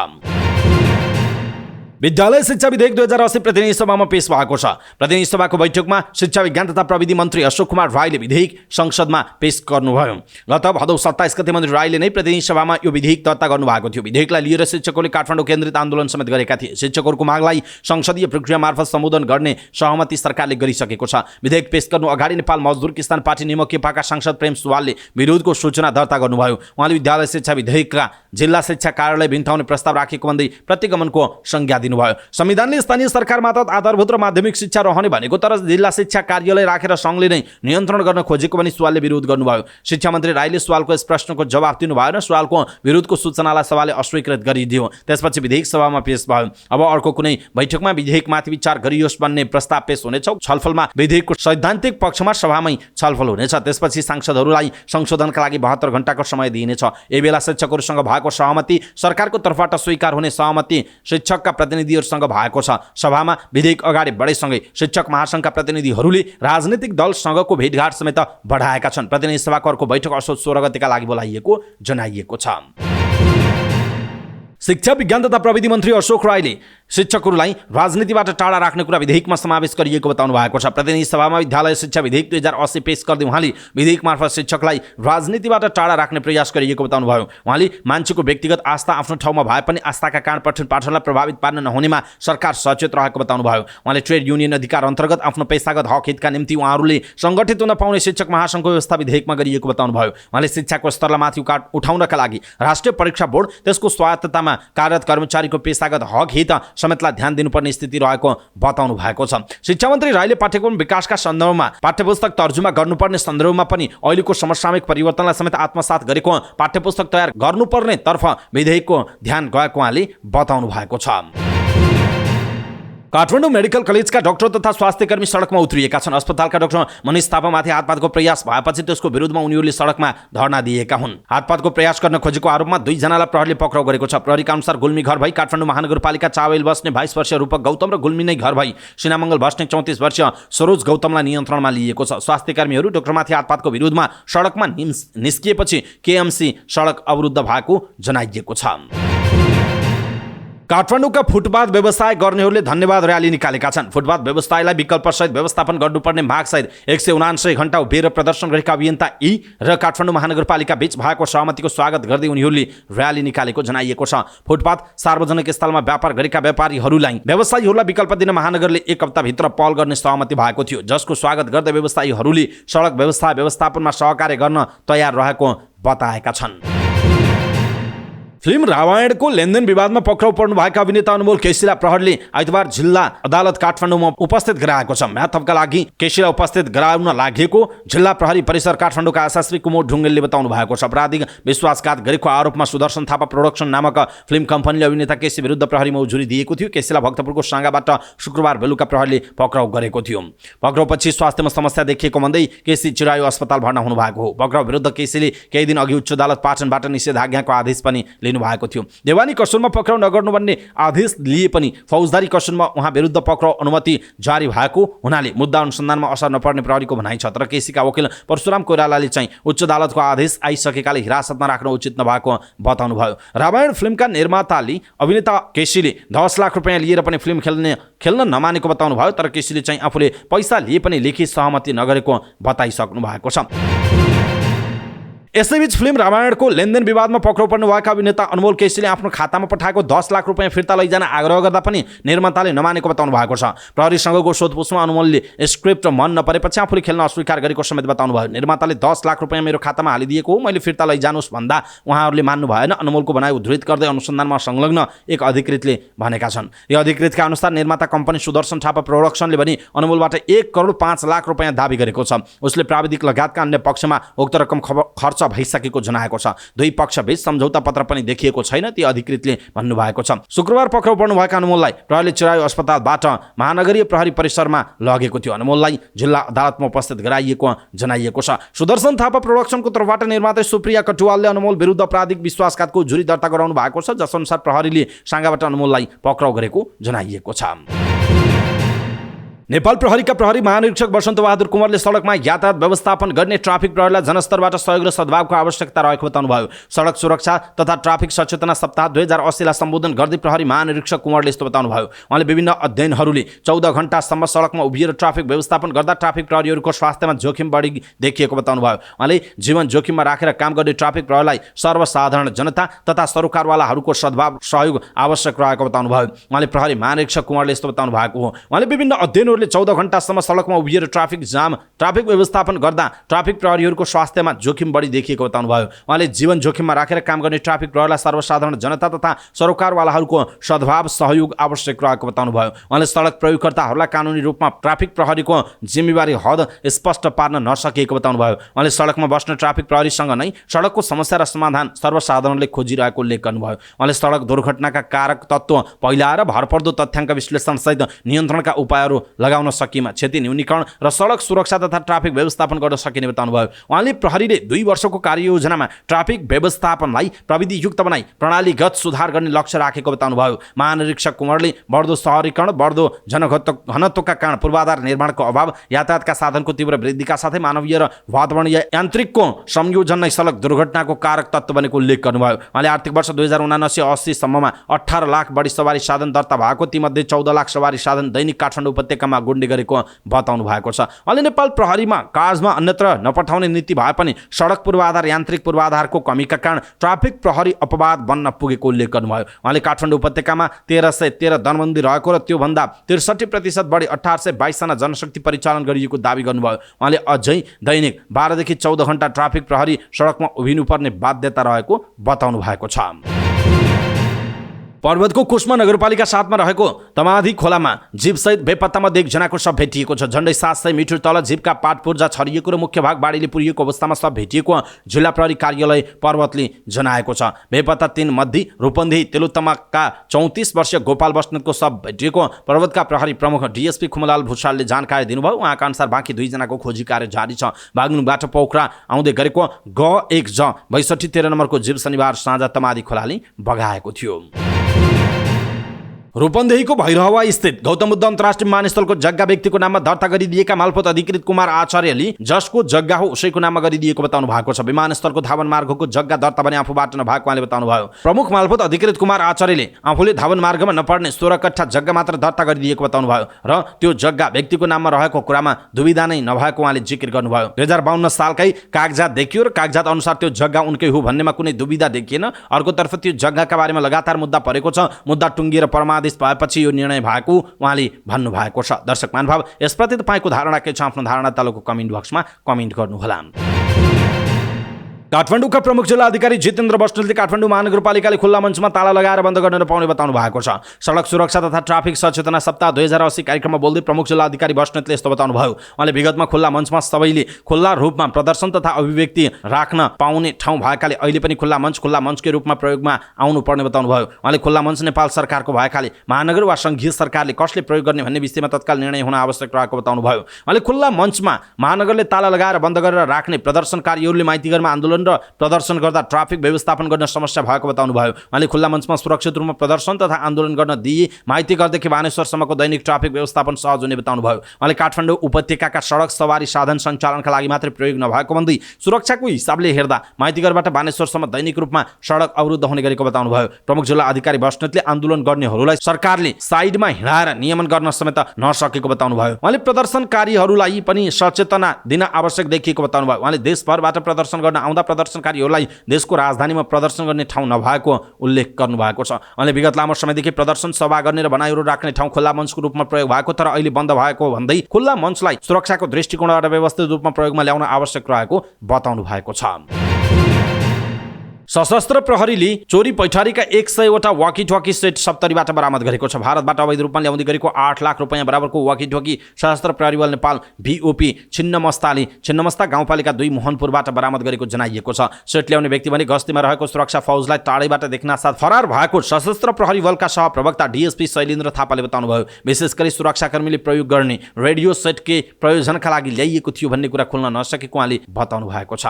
विद्यालय शिक्षा विधेयक 2080 प्रतिनिधि सभामा पेश भएको छ। प्रतिनिधि सभाको बैठकमा शिक्षा विज्ञान तथा प्रविधि मन्त्री अशोक कुमार राईले विधेयक संसदमा पेश गर्नुभयो। गत भदौ 27 गते मन्त्री राईले नै प्रतिनिधि सभामा यो विधेयक दर्ता गर्नुभएको थियो। विधेयकलाई लिएर शिक्षकहरूले काठमाडौँ केन्द्रित आन्दोलन समेत गरेका थिए। शिक्षकहरूको मागलाई संसदीय प्रक्रिया मार्फत सम्बोधन गर्ने सहमति सरकारले गरिसकेको छ। विधेयक पेश गर्नु अगाडि नेपाल मजदुर किसान पार्टी नेमकेपाका सांसद प्रेम सुवालले विरोधको सूचना दर्ता गर्नुभयो। उहाँले विद्यालय शिक्षा विधेयकका जिल्ला शिक्षा कार्यालय भिन्ताउने प्रस्ताव राखेको भन्दै प्रतिगमनको संज्ञा दिनुभयो। संविधानले स्थानीय सरकार मार्फत आधारभूत र माध्यमिक शिक्षा रहने भनेको, तर जिल्ला शिक्षा कार्यालय राखेर सङ्घले नै नियन्त्रण गर्न खोजेको पनि सुवालले विरोध गर्नुभयो। शिक्षा मन्त्री राईले सुवालको यस प्रश्नको जवाफ दिनु भएन। सुवालको विरोधको सूचनालाई सभाले अस्वीकृत गरिदियो। त्यसपछि विधेयक सभामा पेश भयो। अब अर्को कुनै बैठकमा विधेयकमाथि विचार गरियोस् भन्ने प्रस्ताव पेश हुनेछ। छलफलमा विधेयकको सैद्धान्तिक पक्षमा सभामै छलफल हुनेछ। त्यसपछि सांसदहरूलाई संशोधनका लागि 72 घण्टाको समय दिइनेछ। यही बेला शिक्षकहरूसँग भएको सहमति सरकारको तर्फबाट स्वीकार हुने सहमति शिक्षकका प्रतिनिधिहरूसँग भएको छ। सभामा विधेयक अगाडि बढेसँगै शिक्षक महासंघका प्रतिनिधिहरूले राजनीतिक दलसँगको भेटघाट समेत बढाएका छन्। प्रतिनिधि सभाको अर्को बैठक असोज 16 गतेका लागि बोलाइएको जनाइएको छ। शिक्षा विज्ञान तथा प्रविधि मन्त्री अशोक राईले शिक्षकहरूलाई राजनीतिबाट टाढा राख्ने कुरा विधेयकमा समावेश गरिएको बताउनु भएको छ। प्रतिनिधि सभामा विद्यालय शिक्षा विधेयक 2080 पेश गर्दै उहाँले विधेयक मार्फत शिक्षकलाई राजनीतिबाट टाढा राख्ने प्रयास गरिएको बताउनु भयो। उहाँले मान्छेको व्यक्तिगत आस्था आफ्नो ठाउँमा भए पनि आस्थाका कारण पठन पाठनलाई प्रभावित पार्न नहुनेमा सरकार सचेत रहेको बताउनु भयो। उहाँले ट्रेड युनियन अधिकार अन्तर्गत आफ्नो पेशागत हक हितका निम्ति उहाँहरूले सङ्गठित हुन पाउने शिक्षक महासङ्घको व्यवस्था विधेयकमा गरिएको बताउनु भयो। उहाँले शिक्षाको स्तरलाई माथि उठाउनका लागि राष्ट्रिय परीक्षा बोर्ड त्यसको स्वायत्ततामा कार्यरत कर्मचारीको पेशागत हक हित समेतलाई ध्यान दिनुपर्ने स्थिति रहेको बताउनु भएको छ। शिक्षा मन्त्री राईले पाठ्यक्रम विकासका सन्दर्भमा पाठ्यपुस्तक तर्जुमा गर्नुपर्ने सन्दर्भमा पनि अहिलेको समसामयिक परिवर्तनलाई समेत आत्मसात गरेको पाठ्यपुस्तक तयार गर्नुपर्ने तर्फ विधेयकको ध्यान गएको उहाँले बताउनु भएको छ। काठमाडौँ मेडिकल कलेजका डाक्टर तथा स्वास्थ्यकर्मी सडकमा उत्रिएका छन्। अस्पतालका डाक्टर मनिष थापामाथि हातपातको प्रयास भएपछि त्यसको विरुद्धमा उनीहरूले सडकमा धरना दिएका हुन्। हातपातको प्रयास गर्न खोजेको आरोपमा 2 जनालाई प्रहरीले पक्राउ गरेको छ। प्रहरीका अनुसार गुल्मी घर भई काठमाडौँ महानगरपालिका चावेल बस्ने 22 वर्षीय रूपक गौतम र गुल्मी नै घर भई सिनामङ्गल बस्ने 34 वर्षीय सरोज गौतमलाई नियन्त्रणमा लिएको छ। स्वास्थ्यकर्मीहरू डाक्टरमाथि हातपातको विरोधमा सडकमा निस्किएपछि केएमसी सडक अवरुद्ध भएको जनाइएको छ। काठमाडौँका फुटपाथ व्यवसाय गर्नेहरूले धन्यवाद र्याली निकालेका छन्। फुटपाथ व्यवसायलाई विकल्पसहित व्यवस्थापन गर्नुपर्ने मागसहित 179 घण्टा उभिएर प्रदर्शन गरेका अभियन्ता ई र काठमाडौँ महानगरपालिका बीच भएको सहमतिको स्वागत गर्दै उनीहरूले र्याली निकालेको जनाइएको छ। फुटपाथ सार्वजनिक स्थलमा व्यापार गरेका व्यापारीहरूलाई व्यवसायीहरूलाई विकल्प दिन महानगरले 1 हप्ताभित्र पहल गर्ने सहमति भएको थियो, जसको स्वागत गर्दै व्यवसायीहरूले सडक व्यवस्था व्यवस्थापनमा सहकार्य गर्न तयार रहेको बताएका छन्। फिल्म रामायणको लेनदेन विवादमा पक्राउ पर्नुभएका अभिनेता अनमोल केसीलाई प्रहरीले आइतबार जिल्ला अदालत काठमाडौँमा उपस्थित गराएको छ। म्याथपका लागि केसीलाई उपस्थित गराउन लागेको जिल्ला प्रहरी परिसर काठमाडौँका एसएसपी कुमोद ढुङ्गेलले बताउनु भएको छ। आपराधिक विश्वासघात गरेको आरोपमा सुदर्शन थापा प्रोडक्सन नामक फिल्म कम्पनीले अभिनेता केसी विरुद्ध प्रहरीमा उजुरी दिएको थियो। केसीलाई भक्तपुरको साँगाबाट शुक्रबार बेलुका प्रहरीले पक्राउ गरेको थियो। पक्राउपछि स्वास्थ्यमा समस्या देखिएको भन्दै केसी चिरायु अस्पताल भर्ना हुनुभएको हो। पक्राउ विरुद्ध केसीले केही दिन अघि उच्च अदालत पाटनबाट निषेधाज्ञाको आदेश पनि लिनु भएको थियो। देवानी कसुरमा पक्राउ नगर्नु भन्ने आदेश लिए पनि फौजदारी कसुरमा उहाँ विरुद्ध पक्राउ अनुमति जारी भएको हुनाले मुद्दा अनुसन्धानमा असर नपर्ने प्रहरीको भनाइ छ। तर केसीका वकिल परशुराम कोइरालाले चाहिँ उच्च अदालतको आदेश आइसकेकाले हिरासतमा राख्न उचित नभएको बताउनु भयो। रामायण फिल्मका निर्माताले अभिनेता केसीले 10 लाख रुपियाँ लिएर पनि फिल्म खेल्न नमानेको बताउनु भयो। तर केसीले चाहिँ आफूले पैसा लिए पनि लिखित सहमति नगरेको बताइसक्नु भएको छ। यसैबीच फिल्म रामायणको लेनदेन विवादमा पक्राउ पर्नुभएका अभिनेता अनमोल केसीले आफ्नो खातामा पठाएको 10 लाख रुपियाँ फिर्ता लैजान आग्रह गर्दा पनि निर्माताले नमानेको बताउनु भएको छ। प्रहरीसँगको सोधपुछमा अनमोलले स्क्रिप्ट मन नपरेपछि आफूले खेल्न अस्वीकार गरेको समेत बताउनु भयो। निर्माताले 10 लाख रुपियाँ मेरो खातामा हालिदिएको हो, मैले फिर्ता लैजानुस् भन्दा उहाँहरूले मान्नु भएन। अनमोलको भनाइ उद्धृत गर्दै अनुसन्धानमा संलग्न एक अधिकृतले भनेका छन्। यो अधिकृतका अनुसार निर्माता कम्पनी सुदर्शन थापा प्रोडक्सनले पनि अनमोलबाट 1 करोड 5 लाख रुपियाँ दाबी गरेको छ। उसले प्राविधिक लगायतका अन्य पक्षमा उक्त रकम खर्च भइसकेको जनाएको छ। दुई पक्षबीच सम्झौता पत्र पनि देखिएको छैन, ती अधिकृतले भन्नुभएको छ। शुक्रबार पक्राउ पर्नुभएका अनमोललाई प्रहरीले चिरायु अस्पतालबाट महानगरीय प्रहरी परिसरमा लगेको थियो। अनमोललाई जिल्ला अदालतमा उपस्थित गराइएको जनाइएको छ। सुदर्शन थापा प्रोडक्सनको तर्फबाट निर्माता सुप्रिया कटुवालले अनमोल विरुद्ध आपराधिक विश्वासघातको जुरी दर्ता गराउनु भएको छ, जसअनुसार प्रहरीले साङ्गाबाट अनमोललाई पक्राउ गरेको जनाइएको छ। नेपाल प्रहरीका प्रहरी महानिरीक्षक वसन्त बहादुर कुँवरले सडकमा यातायात व्यवस्थापन गर्ने ट्राफिक प्रहरीलाई जनस्तरबाट सहयोग र सद्भावको आवश्यकता रहेको बताउनुभयो। सडक सुरक्षा तथा ट्राफिक सचेतना सप्ताह 2080लाई सम्बोधन गर्दै प्रहरी महानिरीक्षक कुँवरले यस्तो बताउनुभयो। उहाँले विभिन्न अध्ययनहरूले 14 घण्टासम्म सडकमा उभिएर ट्राफिक व्यवस्थापन गर्दा ट्राफिक प्रहरीहरूको स्वास्थ्यमा जोखिम बढी देखिएको बताउनुभयो। उहाँले जीवन जोखिममा राखेर काम गर्ने ट्राफिक प्रहरीलाई सर्वसाधारण जनता तथा सरोकारवालाहरूको सद्भाव सहयोग आवश्यक रहेको बताउनुभयो। उहाँले प्रहरी महानिरीक्षक कुँवरले यस्तो बताउनु भएको हो। उहाँले विभिन्न अध्ययनहरूले 14 घण्टासम्म सडकमा उभिएर ट्राफिक व्यवस्थापन गर्दा ट्राफिक प्रहरीहरूको स्वास्थ्यमा जोखिम बढी देखिएको बताउनुभयो। उहाँले जीवन जोखिममा राखेर काम गर्ने ट्राफिक प्रहरीलाई सर्वसाधारण जनता तथा सरोकारवालाहरूको सद्भाव सहयोग आवश्यक रहेको बताउनुभयो। उहाँले सडक प्रयोगकर्ताहरूलाई कानुनी रूपमा ट्राफिक प्रहरीको जिम्मेवारी हद स्पष्ट पार्न नसकेको बताउनुभयो। उहाँले सडकमा बस्ने ट्राफिक प्रहरीसँग नै सडकको समस्या र समाधान सर्वसाधारणले खोजिरहेको उल्लेख गर्नुभयो। उहाँले सडक दुर्घटनाका कारक तत्त्व पहिला र भरपर्दो तथ्याङ्क विश्लेषणसहित नियन्त्रणका उपायहरू लगाउन सकिएमा क्षति न्यूनीकरण र सडक सुरक्षा तथा ट्राफिक व्यवस्थापन गर्न सकिने बताउनुभयो। उहाँले प्रहरीले 2 वर्षको कार्ययोजनामा ट्राफिक व्यवस्थापनलाई प्रविधियुक्त बनाई प्रणालीगत सुधार गर्ने लक्ष्य राखेको बताउनुभयो। महानिरीक्षक कुँवरले बढ्दो शहरीकरण, बढ्दो घनत्वका कारण पूर्वाधार निर्माणको अभाव, यातायातका साधनको तीव्र वृद्धिका साथै मानवीय र वातावरणीय यान्त्रिकको संयोजन नै सडक दुर्घटनाको कारक तत्त्व बनेको उल्लेख गर्नुभयो। उहाँले आर्थिक वर्ष 2079-80 सम्ममा 18 लाख बढी सवारी साधन दर्ता भएको, तीमध्ये 14 लाख सवारी साधन दैनिक काठमाडौँ उपत्यकामा गुड्ने गरेको बताउनु भएको छ। उहाँले नेपाल प्रहरीमा काजमा अन्यत्र नपठाउने नीति भए पनि सडक पूर्वाधार यान्त्रिक पूर्वाधारको कमीका कारण ट्राफिक प्रहरी अपवाद बन्न पुगेको उल्लेख गर्नुभयो। उहाँले काठमाडौँ उपत्यकामा 1313 दरबन्दी रहेको र त्योभन्दा 63% बढी 1822 जना जनशक्ति परिचालन गरिएको दावी गर्नुभयो। उहाँले अझै दैनिक 12 देखि 14 घण्टा ट्राफिक प्रहरी सडकमा उभिनुपर्ने बाध्यता रहेको बताउनु भएको छ। पर्वतको कुस्मा नगरपालिका 7मा रहेको तमाधी खोलामा जीवसहित बेपत्तामा 1 जनाको शव भेटिएको छ। झन्डै 700 मिटर तल जीवका पाट पूर्जा छरिएको र मुख्य भाग बाढीले पुरिएको अवस्थामा शव भेटिएको जिल्ला प्रहरी कार्यालय पर्वतले जनाएको छ। बेपत्ता 3 मध्ये रूपन्देही तेलुतमाका 34 वर्षीय गोपाल बस्नेतको शव भेटिएको पर्वतका प्रहरी प्रमुख डीएसपी खुमलाल भुषालले जानकारी दिनुभयो। उहाँका अनुसार बाँकी 2 जनाको खोजी कार्य जारी छ। बागलुङबाट पोखरा आउँदै गरेको G1J 6213 नम्बरको जीव शनिबार साँझ तमाधी खोलाले बगाएको थियो। रूपन्देहीको भैरहवा स्थित गौतम बुद्ध अन्तर्राष्ट्रिय विमानस्थलको जग्गा व्यक्तिको नाममा दर्ता गरिदिएका मालपोत अधिकृत कुमार आचार्यले जसको जग्गा हो उसैको नाममा गरिदिएको बताउनु भएको छ। विमानस्थलको धावन मार्गको जग्गा दर्ता भने आफूबाट नभएको उहाँले बताउनु भयो। प्रमुख मालपोत अधिकृत कुमार आचार्यले आफूले धावन मार्गमा नपर्ने 16 कट्ठा जग्गा मात्र दर्ता गरिदिएको बताउनु भयो र त्यो जग्गा व्यक्तिको नाममा रहेको कुरामा दुविधा नै नभएको उहाँले जिकिर गर्नुभयो। 2052 सालकै कागजात देखियो र कागजात अनुसार त्यो जग्गा उनकै हो भन्नेमा कुनै दुविधा देखिएन। अर्कोतर्फ त्यो जग्गाका बारेमा लगातार मुद्दा परेको छ। मुद्दा टुङ्गिएर परमादेश भएपछि यो निर्णय भएको उहाँले भन्नु भएको छ। दर्शक महानुभाव, यसप्रति तपाईको धारणा के छ? आफ्नो धारणा तलको कमेन्ट बक्समा कमेन्ट गर्नुहोला। काठमाडौँका प्रमुख जिल्ला अधिकारी जितेन्द्र बस्नेतले काठमाडौँ महानगरपालिकाले खुल्ला मञ्चमा ताला लगाएर बन्द गर्न नपाउने बताउनु भएको छ। सडक सुरक्षा तथा ट्राफिक सचेतना सप्ताह 2080 कार्यक्रममा बोल्दै प्रमुख जिल्ला अधिकारी बस्नेतले यस्तो बताउनु भयो। उहाँले विगतमा खुल्ला मञ्चमा सबैले खुल्ला रूपमा प्रदर्शन तथा अभिव्यक्ति राख्न पाउने ठाउँ भएकाले अहिले पनि खुल्ला मञ्चकै रूपमा प्रयोगमा आउनु पर्ने बताउनु भयो। उहाँले खुल्ला मञ्च नेपाल सरकारको भएकाले महानगर वा संघीय सरकारले कसले प्रयोग गर्ने भन्ने विषयमा तत्काल निर्णय हुन आवश्यक रहेको बताउनु भयो। उहाँले खुल्ला मञ्चमा महानगरले ताला लगाएर बन्द गरेर राख्ने प्रदर्शनकारीहरूले माइतीघरमा आन्दोलन र प्रदर्शन गर्दा ट्राफिक व्यवस्थापन गर्न समस्या भएको बताउनु भयो। उहाँले खुल्ला मञ्चमा सुरक्षित रूपमा प्रदर्शन तथा आन्दोलन गर्न दिए माइतीघरदेखि बानेश्वरसम्मको दैनिक ट्राफिक व्यवस्थापन सहज हुने बताउनु भयो। उहाँले काठमाडौँ उपत्यकाका सडक सवारी साधन सञ्चालनका लागि मात्रै प्रयोग नभएको भन्दै सुरक्षाको हिसाबले हेर्दा माइतीघरबाट बानेश्वरसम्म दैनिक रूपमा सडक अवरुद्ध हुने गरेको बताउनु भयो। प्रमुख जिल्ला अधिकारी बस्नेतले आन्दोलन गर्नेहरूलाई सरकारले साइडमा हिँडाएर नियमन गर्न समेत नसकेको बताउनु भयो। उहाँले प्रदर्शनकारीहरूलाई पनि सचेतना दिन आवश्यक देखिएको बताउनु भयो। उहाँले देशभरबाट प्रदर्शन गर्न आउँदा प्रदर्शनकारीहरूलाई देशको राजधानीमा प्रदर्शन गर्ने ठाउँ नभएको उल्लेख गर्नुभएको छ। उहाँले विगत लामो समयदेखि प्रदर्शन सभा गर्ने र भनाइहरू राख्ने ठाउँ खुल्ला मञ्चको रूपमा प्रयोग भएको तर अहिले बन्द भएको भन्दै खुल्ला मञ्चलाई सुरक्षाको दृष्टिकोणबाट व्यवस्थित रूपमा प्रयोगमा ल्याउन आवश्यक रहेको बताउनु भएको छ। सशस्त्र प्रहरीले चोरी पैठारीका 100वटा वाकी-टकी सेट सप्तरीबाट बरामद गरेको छ। भारतबाट अवैध रूपमा ल्याउँदै गरेको 8 लाख रुपैयाँ बराबरको वाकी-टकी सशस्त्र प्रहरी बल नेपाल VOP छिन्नमस्ता गाउँपालिका 2 मोहनपुरबाट बरामद गरेको जनाइएको छ। सेट ल्याउने व्यक्ति भने गस्तीमा रहेको सुरक्षा फौजलाई टाढैबाट देख्नासाथ फरार भएको सशस्त्र प्रहरी बलका सहप्रवक्ता DSP शैलेन्द्र थापाले बताउनुभयो। विशेष गरी सुरक्षाकर्मीले प्रयोग गर्ने रेडियो सेटकै प्रयोजनका लागि ल्याइएको थियो भन्ने कुरा खुल्न नसकेको उहाँले बताउनु भएको छ।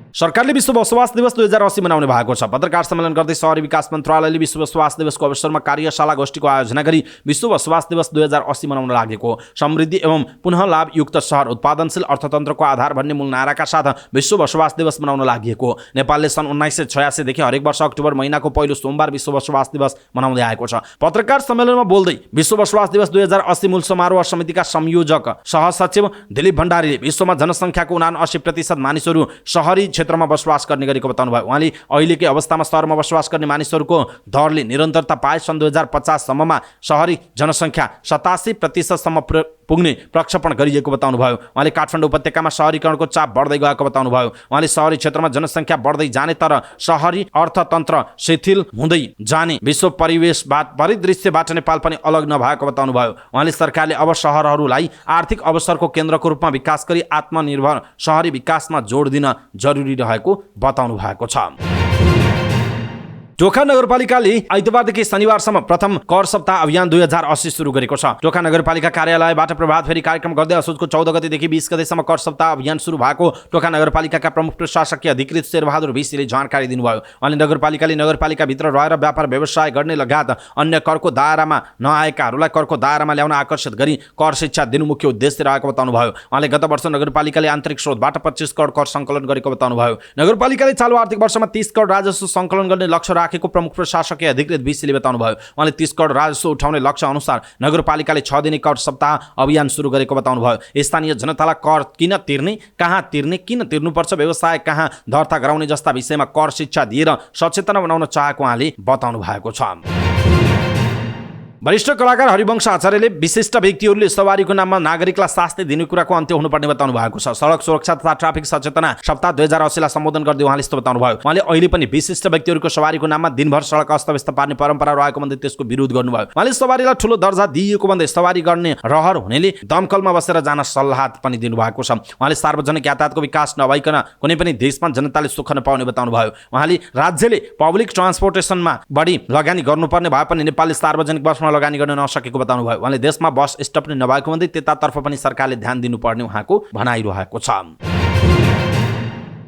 सरकारले विश्व बसोबास दिवस 2080 मनाउने भएको छ। पत्रकार सम्मेलन गर्दै शहरी विकास मन्त्रालयले विश्व बसोबास दिवसको अवसरमा कार्यशाला गोष्ठीको आयोजना गरी विश्व बसोबास दिवस 2080 मनाउन लागेको। समृद्धि एवं पुनः लाभयुक्त सहर उत्पादनशील अर्थतन्त्रको आधार भन्ने मूल नाराका साथ विश्व बसोबास दिवस मनाउन लागेको। नेपालले सन् 1986 देखि हरेक वर्ष अक्टोबर महिनाको पहिलो सोमबार विश्व बसोबास दिवस मनाउँदै आएको छ। पत्रकार सम्मेलनमा बोल्दै विश्व बसोबास दिवस 2080 मूल समारोह समितिका संयोजक सहसचिव दिलीप भण्डारीले विश्वमा जनसङ्ख्याको 79% मानिसहरू शहरी क्षेत्रमा बसोबास गर्ने गरेको बताउनुभयो। उहाँले अहिलेकै अवस्थामा शहरमा बसोबास गर्ने मानिसहरूको दरले निरन्तरता पाए सन् 2050 सम्ममा शहरी जनसङ्ख्या 87% सम्म पुग्ने प्रक्षेपण गरिएको बताउनुभयो। उहाँले काठमाडौँ उपत्यकामा शहरीकरणको चाप बढ्दै गएको बताउनुभयो। उहाँले शहरी क्षेत्रमा जनसङ्ख्या बढ्दै जाने तर शहरी अर्थतन्त्र शिथिल हुँदै जाने विश्व परिदृश्यबाट नेपाल पनि अलग नभएको बताउनुभयो। उहाँले सरकारले अब शहरहरूलाई आर्थिक अवसरको केन्द्रको रूपमा विकास गरी आत्मनिर्भर शहरी विकासमा जोड दिन जरुरी रहेको बताउनु भएको छ। टोखा नगरपालिकाले आइतबारदेखि शनिबारसम्म प्रथम कर सप्ताह अभियान 2080 सुरु गरेको छ। टोखा नगरपालिका कार्यालयबाट प्रभात फेरि कार्यक्रम गर्दै असोजको 14 गतेदेखि 20 गतेसम्म कर सप्ताह अभियान सुरु भएको टोखा नगरपालिकाका प्रमुख प्रशासकीय अधिकृत शेरबहादुर भिसीले जानकारी दिनुभयो। उहाँले नगरपालिकाले नगरपालिकाभित्र रहेर व्यापार व्यवसाय गर्ने लगायत अन्य करको दायरामा नआएकाहरूलाई करको दायरामा ल्याउन आकर्षित गरी कर शिक्षा दिनु मुख्य उद्देश्य रहेको बताउनुभयो। उहाँले गत वर्ष नगरपालिकाले आन्तरिक स्रोतबाट 25 करोड कर सङ्कलन गरेको बताउनुभयो। नगरपालिकाले चालु आर्थिक वर्षमा 30 करोड राजस्व सङ्कलन गर्ने लक्ष्य राखेको प्रमुख प्रशासकीय अधिकृत भिसीले बताउनुभयो। उहाँले 30 करोड राजस्व उठाउने लक्ष्य अनुसार नगरपालिकाले 6 दिने कर सप्ताह अभियान सुरु गरेको बताउनुभयो। स्थानीय जनतालाई कर किन तिर्ने, कहाँ तिर्ने, किन तिर्नुपर्छ, व्यवसाय कहाँ दर्ता गराउने जस्ता विषयमा कर शिक्षा दिएर सचेतना बनाउन चाहेको उहाँले बताउनु भएको छ। वरिष्ठ कलाकार हरिवंश आचार्यले विशिष्ट व्यक्तिहरूले सवारीको नाममा नागरिकलाई शास्ति दिने कुराको अन्त्य हुनुपर्ने बताउनु भएको छ। सडक सुरक्षा तथा ट्राफिक सचेतना सप्ताह 2080 लाई सम्बोधन गर्दै उहाँले यस्तो बताउनुभयो। उहाँले अहिले पनि विशिष्ट व्यक्तिहरूको सवारीको नाममा दिनभर सडक अस्तव्यस्त पार्ने परम्परा रहेको भन्दै त्यसको विरोध गर्नुभयो। उहाँले सवारीलाई ठूलो दर्जा दिइएको भन्दै सवारी गर्ने रहर हुनेले दमकलमा बसेर जान सल्लाह पनि दिनुभएको छ। उहाँले सार्वजनिक यातायातको विकास नभइकन कुनै पनि देशमा जनताले सुख नपाउने बताउनुभयो। उहाँले राज्यले पब्लिक ट्रान्सपोर्टेसनमा बढी लगानी गर्नुपर्ने भए पनि नेपालले सार्वजनिक बसमा लगानी गर्न नसकेको बताउनुभयो। उहाँले देशमा बस स्टप नै नभएको भन्दै त्यतातर्फ पनि सरकारले ध्यान दिनुपर्ने उहाँको भनाइरहेको छ।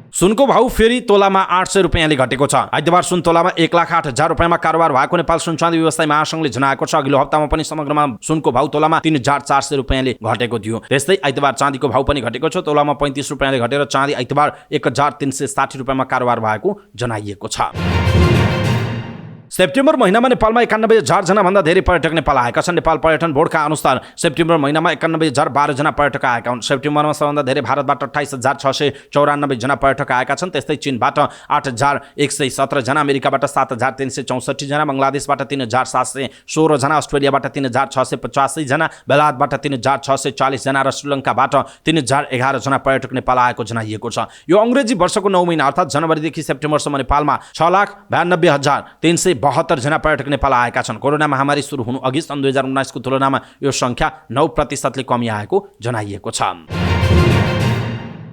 सुनको भाउ फेरि तोलामा 800 रुपैयाँले घटेको छ। आइतबार सुन तोलामा 1,08,000 रुपैयाँमा कारोबार भएको नेपाल सुन चाँदी व्यवसायी महासंघले जनाएको छ। अघिल्लो हप्तामा पनि समग्रमा सुनको भाउ तोलामा 3,400 रुपैयाँले घटेको थियो। त्यस्तै आइतबार चाँदीको भाउ पनि घटेको छ। तोलामा 35 रुपैयाँले घटेर चाँदी आइतबार 1,360 रुपैयाँमा कारोबार भएको जनाइएको छ। सेप्टेम्बर महिनामा नेपालमा 91,000 जना भन्दा धेरै पर्यटक नेपाल आएका छन्। नेपाल पर्यटन बोर्डका अनुसार सेप्टेम्बर महिनामा 91,012 जना पर्यटक आएका हुन्। सेप्टेम्बरमा सबभन्दा धेरै भारतबाट 28,694 जना पर्यटक आएका छन्। त्यस्तै चीनबाट 8,117 जना, अमेरिकाबाट 7,364 जना, बङ्गलादेशबाट 3,716 जना, अस्ट्रेलियाबाट 3,685 जना, बेलायतबाट 3,640 जना र श्रीलङ्काबाट 3,011 जना पर्यटक नेपाल आएको जनाइएको छ। यो अंग्रेजी वर्षको 9 महिना अर्थात् जनवरीदेखि सेप्टेम्बरसम्म नेपालमा 6,92,372 जना पर्यटक नेपाल आएका छन्। कोरोना महामारी सुरु हुनु अघि सन् 2019 को तुलनामा यो संख्या 9% कमी आएको जनाइएको छ।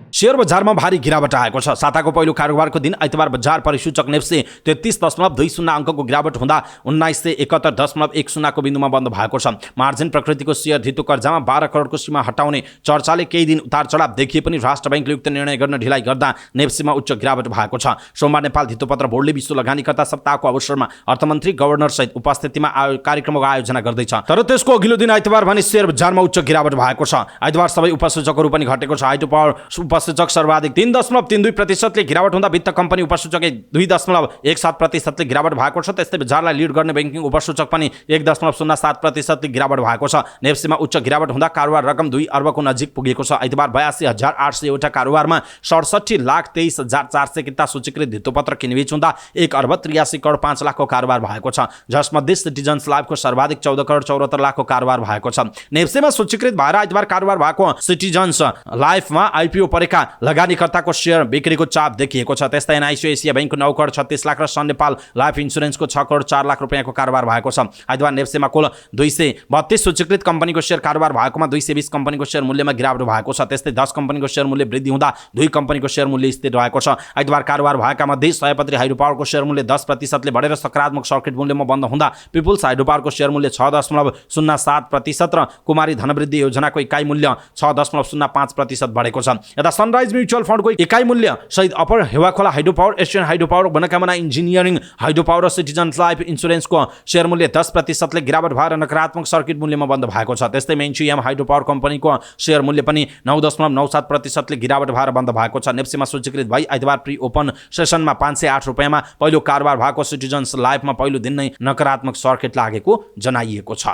शेयर बजारमा भारी गिरावट आएको छ। साताको पहिलो कारोबारको दिन आइतबार बजार परिसूचक नेप्से 33.20 अङ्कको गिरावट हुँदा 1971.10 को बिन्दुमा बन्द भएको छ। मार्जिन प्रकृतिको शेयर धितो कर्जामा 12 करोडको सीमा हटाउने चर्चाले केही दिन उतार चढाव देखिए पनि राष्ट्र बैंकले उक्त निर्णय गर्न ढिलाइ गर्दा नेप्सेमा उच्च गिरावट भएको छ। सोमबार नेपाल धितोपत्र बोर्डले विश्व लगानीकर्ता सप्ताहको अवसरमा अर्थमन्त्री गभर्नर सहित उपस्थितिमा कार्यक्रमको आयोजना गर्दैछ। तर त्यसको अघिल्लो दिन आइतबार भने शेयर बजारमा उच्च गिरावट भएको छ। आइतबार सबै उपसूचकहरू पनि घटेको छ। हाइड्रो पावर उपसूचक सर्वाधिक 3.32% गिरावट हुँदा वित्त कम्पनी उपसूचक 2.17% गिरावट भएको छ। त्यस्तै बजारलाई लिड गर्ने बैंकिङ उपसूचक पनि 1.07% गिरावट भएको छ। नेप्सीमा उच्च गिरावट हुँदा कारोबार रकम 2 अर्बको नजिक पुगेको छ। आइतबार 82,800 वटा कारोबारमा 67,23,400 किता सूचीकृत धितोपत्र किनबेच हुँदा 1 अर्ब 83 करोड 5 लाखको कारोबार भएको छ। जसमध्ये सिटिजन्स लाइफको सर्वाधिक 14 करोड 74 लाखको कारोबार भएको छ। नेप्सीमा सूचीकृत भएर आइतबार कारोबार भएको सिटिजन्स लाइफमा आइपिओ परेका लगानीकर्ताको शेयर बिक्रीको चाप देखिएको छ। त्यस्तै एनआइसी एसिया बैंकको 9 करोड 36 लाख र सन नेपाल लाइफ इन्स्योरेन्सको 6 करोड 4 लाख रुपैयाँको कारोबार भएको छ। आइतबार नेप्सीमा कुल 232 सूचीकृत कम्पनीको शेयर कारोबार भएकोमा 220 कम्पनीको शेयर मूल्यमा गिरावट भएको छ। त्यस्तै 10 कम्पनीको शेयर मूल्य वृद्धि हुँदा 2 कम्पनीको शेयर मूल्य स्थिर रहेको छ। आइतबार कारोबार भएका मध्ये सयपत्री हाइड्रो पावरको शेयर मूल्य 10% बढेर सकारात्मक सर्किट मूल्यमा बन्द हुँदा पिपुल्स हाइड्रो पावरको शेयर मूल्य 6.07% र कुमारी धनवृद्धि योजनाको इकाइ मूल्य 6.05% बढेको छ। यता सनराइज म्युचुअल फन्डको इकाइ मूल्य सहित upper Hewakhola hydro power, Asian hydro power, Manokamana engineering hydro power र सिटिजन्स लाइफ इन्स्योरेन्सको शेयर मूल्य 10% गिरावट भएर नकारात्मक सर्किट मूल्यमा बन्द भएको छ। त्यस्तै मेन्चुएम हाइड्रो पावर कम्पनीको शेयर मूल्य पनि 9.97% गिरावट भएर बन्द भएको छ। नेप्सीमा सूचीकृत भई आइतबार प्री ओपन सेसनमा 508 रुपैयाँमा पहिलो कारोबार भएको सिटिजन्स लाइफमा पहिलो दिन नै नकारात्मक सर्किट लागेको जनाइएको छ।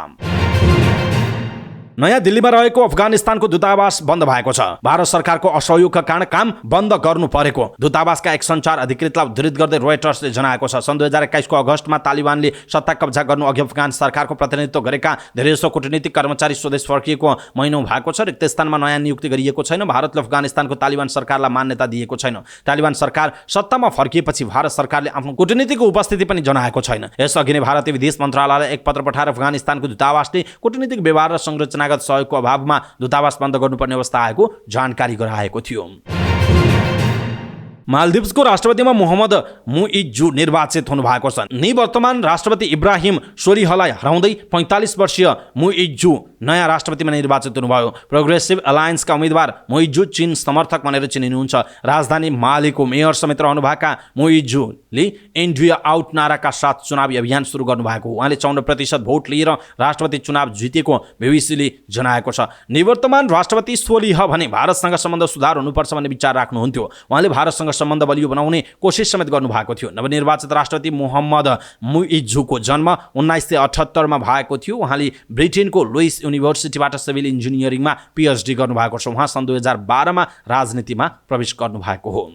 नयाँ दिल्लीमा रहेको अफगानिस्तानको दूतावास बन्द भएको छ। भारत सरकारको असहयोगका कारण काम बन्द गर्नु परेको दूतावासका एक सञ्चार अधिकृतलाई उद्धृत गर्दै रोयटर्सले जनाएको छ। सन् 2021 को अगस्तमा तालिबानले सत्ता कब्जा गर्नु अघि अफगान सरकारको प्रतिनिधित्व गरेका धेरैजसो कूटनीतिक कर्मचारी स्वदेश फर्किएको महिनौ भएको छ। रिक्त स्थानमा नयाँ नियुक्ति गरिएको छैन। भारतले अफगानिस्तानको तालिबान सरकारलाई मान्यता दिएको छैन। तालिबान सरकार सत्तामा फर्किएपछि भारत सरकारले आफ्नो कूटनीतिक उपस्थिति पनि जनाएको छैन। यसअघि नै भारतीय विदेश मन्त्रालयले एक पत्र पठाएर अफगानिस्तानको दूतावासले कूटनीतिक व्यवहार र संरचना सहयोगको अभावमा दूतावास बन्द गर्नुपर्ने अवस्था आएको जानकारी गराएको थियो। मालदिभ्सको राष्ट्रपतिमा मोहम्मद मुइज्जु निर्वाचित हुनुभएको छ। निवर्तमान राष्ट्रपति इब्राहिम सोलिहलाई हराउँदै 45 वर्षीय मुइज्जु नयाँ राष्ट्रपतिमा निर्वाचित हुनुभयो। प्रोग्रेसिभ अलायन्सका उम्मेदवार मुइज्जु चीन समर्थक भनेर चिनिनुहुन्छ। राजधानी मालेको मेयर समेत रहनुभएका मुइज्जुले इन्डिया आउट नाराका साथ चुनावी अभियान सुरु गर्नुभएको हो। उहाँले 54% भोट लिएर राष्ट्रपति चुनाव जितेको बीबीसीले जनाएको छ। निवर्तमान राष्ट्रपति सोलिह भने भारतसँग सम्बन्ध सुधार हुनुपर्छ भन्ने विचार राख्नुहुन्थ्यो। उहाँले भारतसँग सम्बन्ध बलियो बनाउने कोसिस समेत गर्नुभएको थियो। नवनिर्वाचित राष्ट्रपति मोहम्मद मुइज्जुको जन्म 1978 मा भएको थियो। उहाँले ब्रिटेनको लुइस युनिभर्सिटीबाट सिभिल इन्जिनियरिङमा पीएचडी गर्नुभएको छ। उहाँ सन् 2012 मा राजनीतिमा प्रवेश गर्नुभएको हो।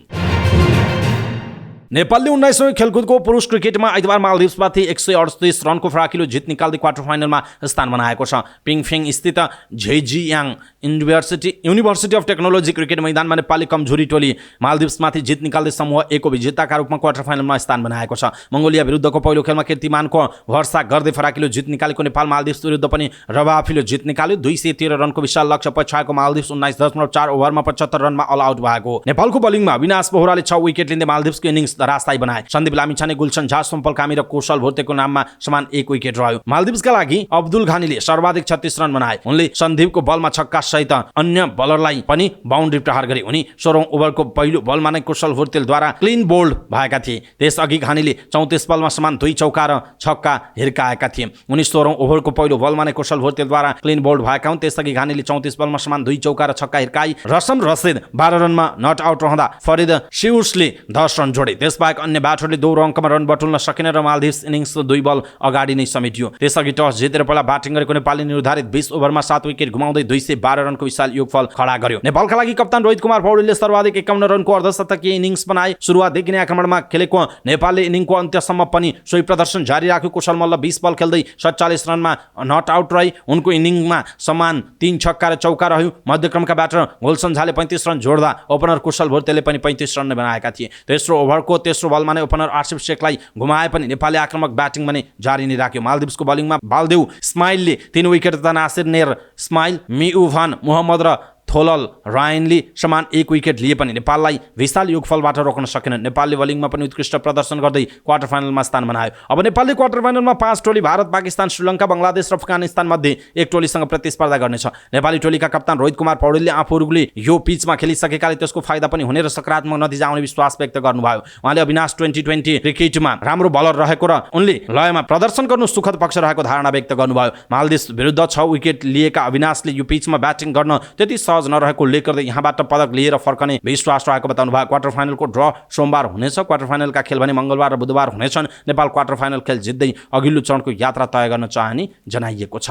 नेपालले 19औं खेलकुदको पुरुष क्रिकेटमा आइतबार मालदिभ्समाथि 138 रनको फराकिलो जित निकाल्दै क्वार्टर फाइनलमा स्थान बनाएको छ। पिङफेङ स्थित झेजियाङ युनिभर्सिटी अफ टेक्नोलोजी क्रिकेट मैदानमा नेपाली कमजोरी टोली मालदिभ्समाथि जित निकाल्दै समूह ए को विजेताका रूपमा क्वार्टर फाइनलमा स्थान बनाएको छ। मङ्गोलिया विरुद्धको पहिलो खेलमा कीर्तिमानको भर्सा गर्दै फराकिलो जित निकालेको नेपाल मालदिभ्स विरुद्ध पनि रवाफिलो जित निकाल्यो। 213 रनको विशाल लक्ष्य पछ्याएको मालदिभ्स 19.4 ओभरमा 75 रनमा अल आउट भएको। नेपालको बलिङमा अविनाश बोहराले 6 विकेट लिँदै मालदिभ्सको इनिङ्स रास्ताई बनाए। सन्दीप लामिछाने, गुलशन झा, सोम्पल कामी र कौशल भोटेको नाममा समान 1 विकेट रह्यो। मालदिभ्सका लागि अब्दुल घानीले सर्वाधिक 36 रन बनाए। उनले सन्दीपको बलमा छक्का सहित अन्य बलरलाई पनि बाउन्ड्री प्रहार गरे। उनी 16औं ओभरको पहिलो बलमा नै कौशल भोटेलद्वारा क्लिन बोल्ड भएका थिए। त्यसअघि घानीले 34 बलमा समान 2 चौका र छक्का हिर्काएका थिए। उनी 16औं ओभरको पहिलो बलमा नै कौशल भोटेलद्वारा क्लिन बोल्ड भएका हुन्। त्यसअघि घानीले 34 बलमा समान 2 चौका र छक्का हिर्काई। रसम रसिद 12 रनमा नट आउट रहँदा फरिद शिउर्सले 10 रन जोडे। त्यसबाहेक अन्य ब्याटरले 2 अङ्कमा रन बटुल्न सकेन र मालदिभ्स इनिङ्स 2 बल अगाडि नै समेटियो। त्यसअघि टस जितेर पहिला ब्याटिङ गरेको नेपालले निर्धारित 20 ओभरमा 7 विकेट गुमाउँदै 212 रनको विशाल योगफल खडा गर्यो। नेपालका लागि कप्तान रोहित कुमार पौडेलले सर्वाधिक 51 रनको अर्धशतकीय इनिङ्स बनाए। सुरुवातदेखि नै आक्रमणमा खेलेको नेपालले इनिङको अन्त्यसम्म पनि सोही प्रदर्शन जारी राख्यो। कुशल मल्ल 20 बल खेल्दै 47 रनमा नट आउट रहे। उनको इनिङमा समान 3 छक्का र चौका रह्यो। मध्यक्रमका ब्याटर गुलशन झाले 35 रन जोड्दा ओपनर कुशल भोटेले पनि 35 रन बनाएका थिए। तेस्रो ओभरको तेस्रो बलमा नै ओपनर आसिफ शेखलाई घुमाए पनि नेपालले आक्रामक ब्याटिङ भने जारी नै राख्यो। मालदिभ्सको बलिङमा बालदेव स्माइलले 3 विकेट तथा नासिर नेर स्माइल, मिउभान मोहम्मद र थोलल रायनले समान 1 विकेट लिए पनि नेपाललाई विशाल योगफलबाट रोक्न सकेन। नेपालले बलिङमा पनि उत्कृष्ट प्रदर्शन गर्दै क्वार्टर फाइनलमा स्थान बनायो। अब नेपालले क्वार्टर फाइनलमा 5 टोली भारत, पाकिस्तान, श्रीलङ्का, बङ्गलादेश र अफगानिस्तान मध्ये एक टोलीसँग प्रतिस्पर्धा गर्नेछ। नेपाली टोलीका कप्तान रोहित कुमार पौडेलले आफूहरूले यो पिचमा खेलिसकेकाले त्यसको फाइदा पनि हुने र सकारात्मक नतिजा आउने विश्वास व्यक्त गर्नुभयो। उहाँले अविनाश 2020 क्रिकेटमा राम्रो बलर रहेको र उनले लयमा प्रदर्शन गर्नु सुखद पक्ष रहेको धारणा व्यक्त गर्नुभयो। मालदिभ्स विरुद्ध 6 विकेट लिएका अविनाशले यो पिचमा ब्याटिङ गर्न त्यति सहज सहज नरहेको उल्लेख गर्दै यहाँबाट पदक लिएर फर्कने विश्वास रहेको बताउनु भयो। क्वार्टर फाइनलको ड्र सोमबार हुनेछ। क्वार्टर फाइनलका खेल भने मङ्गलबार र बुधबार हुनेछन्। नेपाल क्वार्टर फाइनल खेल जित्दै अघिल्लो चरणको यात्रा तय गर्न चाहने जनाइएको छ।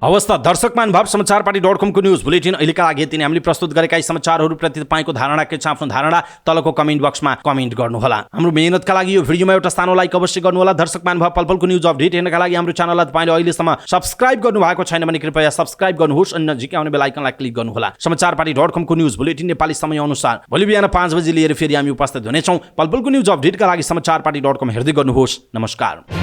अवस्था दर्शक महानुभाव, समाचारपाटी.com को न्युज बुलेटिन अहिलेका लागि यति नै। हामीले प्रस्तुत गरेका यी समाचारहरूप्रति तपाईँको धारणा के छ, आफ्नो धारणा तलको कमेन्ट बक्समा कमेन्ट गर्नुहोला। हाम्रो मेहनतका लागि यो भिडियोमा एउटा सानो लाइक अवश्य गर्नुहोला। दर्शक महानुभाव, पलपलको न्युज अपडेट हेर्नका लागि हाम्रो च्यानललाई तपाईँले अहिलेसम्म सब्स्क्राइब गर्नुभएको छैन भने कृपया सब्स्क्राइब गर्नुहोस् अनि नजिकै आउने बेल आइकनलाई क्लिक गर्नुहोला। समाचारपाटी.com को न्युज बुलेटिन नेपाली समय अनुसार भोलि बिहान 5 बजे लिएर फेरि हामी उपस्थित हुनेछौँ। पलपलको न्युज अपडेटका लागि समाचारपाटी.com हेर्दै गर्नुहोस्। नमस्कार।